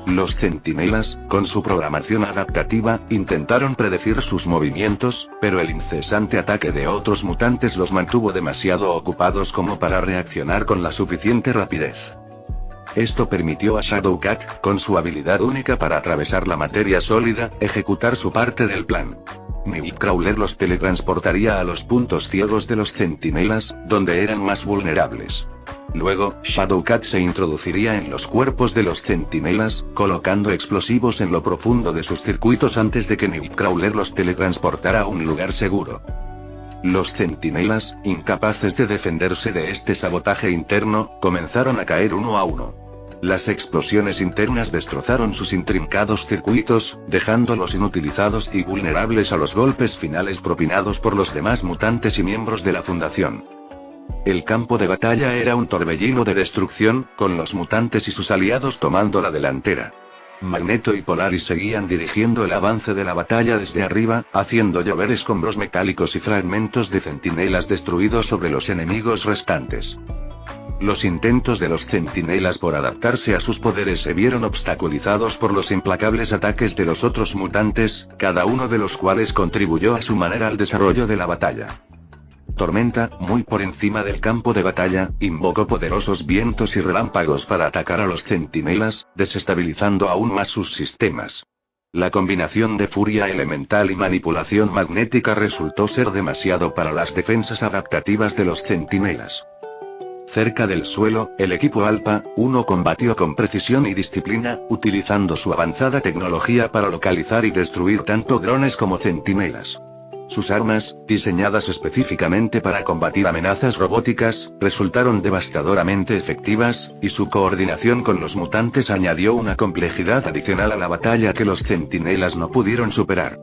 Los centinelas, con su programación adaptativa, intentaron predecir sus movimientos, pero el incesante ataque de otros mutantes los mantuvo demasiado ocupados como para reaccionar con la suficiente rapidez. Esto permitió a Shadowcat, con su habilidad única para atravesar la materia sólida, ejecutar su parte del plan. Nightcrawler los teletransportaría a los puntos ciegos de los centinelas, donde eran más vulnerables. Luego, Shadowcat se introduciría en los cuerpos de los centinelas, colocando explosivos en lo profundo de sus circuitos antes de que Nightcrawler los teletransportara a un lugar seguro. Los centinelas, incapaces de defenderse de este sabotaje interno, comenzaron a caer uno a uno. Las explosiones internas destrozaron sus intrincados circuitos, dejándolos inutilizados y vulnerables a los golpes finales propinados por los demás mutantes y miembros de la Fundación. El campo de batalla era un torbellino de destrucción, con los mutantes y sus aliados tomando la delantera. Magneto y Polaris seguían dirigiendo el avance de la batalla desde arriba, haciendo llover escombros metálicos y fragmentos de centinelas destruidos sobre los enemigos restantes. Los intentos de los centinelas por adaptarse a sus poderes se vieron obstaculizados por los implacables ataques de los otros mutantes, cada uno de los cuales contribuyó a su manera al desarrollo de la batalla. Tormenta, muy por encima del campo de batalla, invocó poderosos vientos y relámpagos para atacar a los centinelas, desestabilizando aún más sus sistemas. La combinación de furia elemental y manipulación magnética resultó ser demasiado para las defensas adaptativas de los centinelas. Cerca del suelo, el equipo Alpha 1 combatió con precisión y disciplina, utilizando su avanzada tecnología para localizar y destruir tanto drones como centinelas. Sus armas, diseñadas específicamente para combatir amenazas robóticas, resultaron devastadoramente efectivas, y su coordinación con los mutantes añadió una complejidad adicional a la batalla que los centinelas no pudieron superar.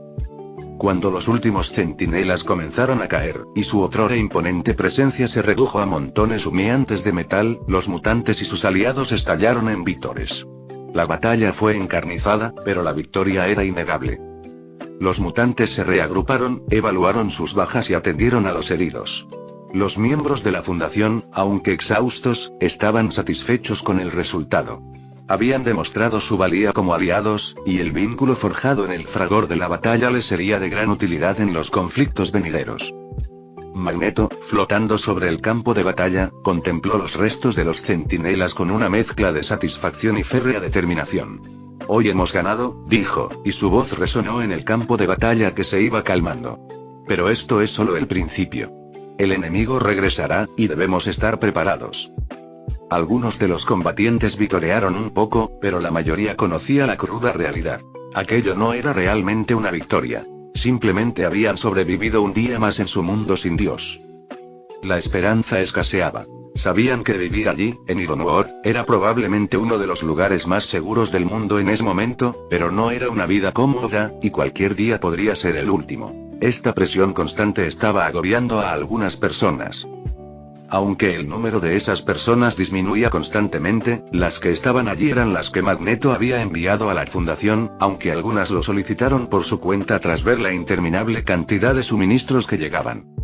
Cuando los últimos centinelas comenzaron a caer, y su otrora imponente presencia se redujo a montones humeantes de metal, los mutantes y sus aliados estallaron en vítores. La batalla fue encarnizada, pero la victoria era innegable. Los mutantes se reagruparon, evaluaron sus bajas y atendieron a los heridos. Los miembros de la Fundación, aunque exhaustos, estaban satisfechos con el resultado. Habían demostrado su valía como aliados, y el vínculo forjado en el fragor de la batalla les sería de gran utilidad en los conflictos venideros. Magneto, flotando sobre el campo de batalla, contempló los restos de los centinelas con una mezcla de satisfacción y férrea determinación. «Hoy hemos ganado», dijo, y su voz resonó en el campo de batalla que se iba calmando. «Pero esto es solo el principio. El enemigo regresará, y debemos estar preparados». Algunos de los combatientes vitorearon un poco, pero la mayoría conocía la cruda realidad. Aquello no era realmente una victoria. Simplemente habían sobrevivido un día más en su mundo sin Dios. La esperanza escaseaba. Sabían que vivir allí, en Ironworld, era probablemente uno de los lugares más seguros del mundo en ese momento, pero no era una vida cómoda, y cualquier día podría ser el último. Esta presión constante estaba agobiando a algunas personas. Aunque el número de esas personas disminuía constantemente, las que estaban allí eran las que Magneto había enviado a la Fundación, aunque algunas lo solicitaron por su cuenta tras ver la interminable cantidad de suministros que llegaban.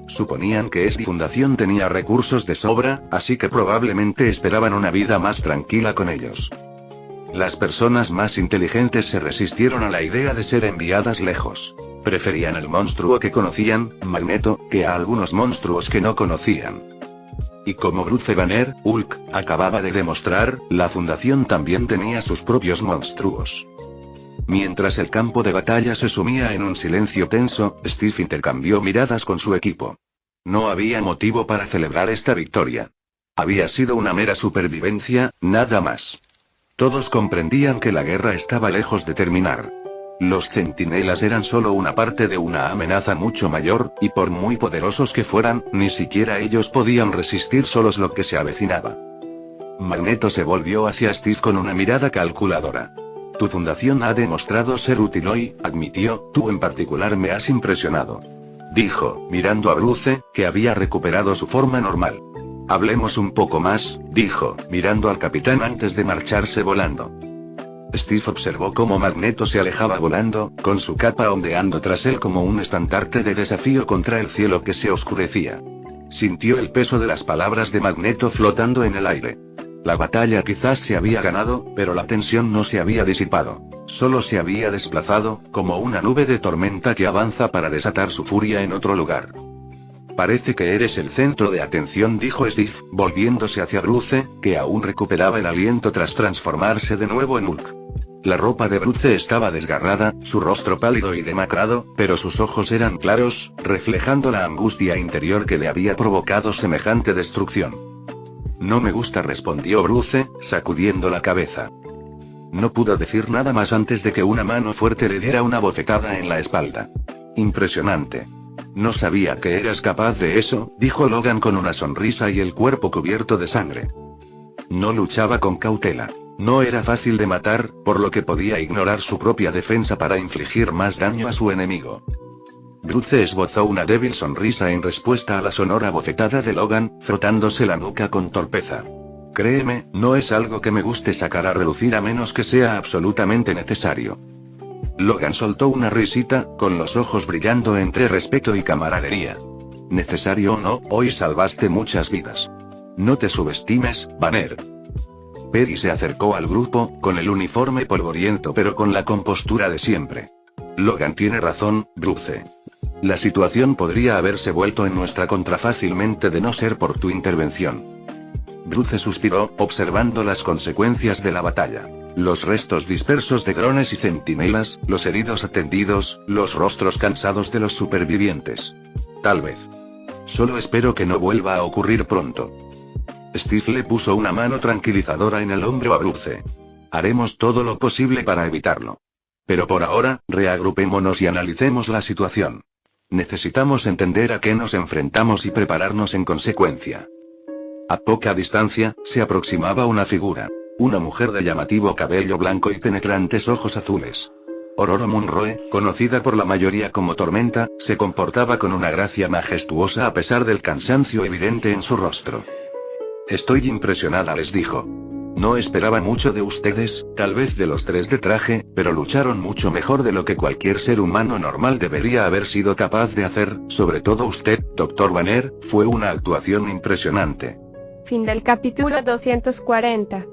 Suponían que esa fundación tenía recursos de sobra, así que probablemente esperaban una vida más tranquila con ellos. Las personas más inteligentes se resistieron a la idea de ser enviadas lejos. Preferían el monstruo que conocían, Magneto, que a algunos monstruos que no conocían. Y como Bruce Banner, Hulk, acababa de demostrar, la Fundación también tenía sus propios monstruos. Mientras el campo de batalla se sumía en un silencio tenso, Steve intercambió miradas con su equipo. No había motivo para celebrar esta victoria. Había sido una mera supervivencia, nada más. Todos comprendían que la guerra estaba lejos de terminar. Los centinelas eran solo una parte de una amenaza mucho mayor, y por muy poderosos que fueran, ni siquiera ellos podían resistir solos lo que se avecinaba. Magneto se volvió hacia Steve con una mirada calculadora. Tu fundación ha demostrado ser útil hoy, admitió, tú en particular me has impresionado. Dijo, mirando a Bruce, que había recuperado su forma normal. Hablemos un poco más, dijo, mirando al capitán antes de marcharse volando. Steve observó cómo Magneto se alejaba volando, con su capa ondeando tras él como un estandarte de desafío contra el cielo que se oscurecía. Sintió el peso de las palabras de Magneto flotando en el aire. La batalla quizás se había ganado, pero la tensión no se había disipado. Solo se había desplazado, como una nube de tormenta que avanza para desatar su furia en otro lugar. Parece que eres el centro de atención, dijo Steve, volviéndose hacia Bruce, que aún recuperaba el aliento tras transformarse de nuevo en Hulk. La ropa de Bruce estaba desgarrada, su rostro pálido y demacrado, pero sus ojos eran claros, reflejando la angustia interior que le había provocado semejante destrucción. No me gusta, respondió Bruce, sacudiendo la cabeza. No pudo decir nada más antes de que una mano fuerte le diera una bofetada en la espalda. Impresionante. No sabía que eras capaz de eso, dijo Logan con una sonrisa y el cuerpo cubierto de sangre. No luchaba con cautela. No era fácil de matar, por lo que podía ignorar su propia defensa para infligir más daño a su enemigo. Bruce esbozó una débil sonrisa en respuesta a la sonora bofetada de Logan, frotándose la nuca con torpeza. Créeme, no es algo que me guste sacar a relucir a menos que sea absolutamente necesario. Logan soltó una risita, con los ojos brillando entre respeto y camaradería. Necesario o no, hoy salvaste muchas vidas. No te subestimes, Banner. Peggy se acercó al grupo, con el uniforme polvoriento pero con la compostura de siempre. Logan tiene razón, Bruce. La situación podría haberse vuelto en nuestra contra fácilmente de no ser por tu intervención. Bruce suspiró, observando las consecuencias de la batalla. Los restos dispersos de drones y centinelas, los heridos atendidos, los rostros cansados de los supervivientes. Tal vez. Solo espero que no vuelva a ocurrir pronto. Steve le puso una mano tranquilizadora en el hombro a Bruce. Haremos todo lo posible para evitarlo. Pero por ahora, reagrupémonos y analicemos la situación. Necesitamos entender a qué nos enfrentamos y prepararnos en consecuencia. A poca distancia, se aproximaba una figura. Una mujer de llamativo cabello blanco y penetrantes ojos azules. Ororo Munroe, conocida por la mayoría como Tormenta, se comportaba con una gracia majestuosa a pesar del cansancio evidente en su rostro. Estoy impresionada, les dijo. No esperaba mucho de ustedes, tal vez de los tres de traje, pero lucharon mucho mejor de lo que cualquier ser humano normal debería haber sido capaz de hacer, sobre todo usted, Dr. Banner, fue una actuación impresionante. Fin del capítulo 240.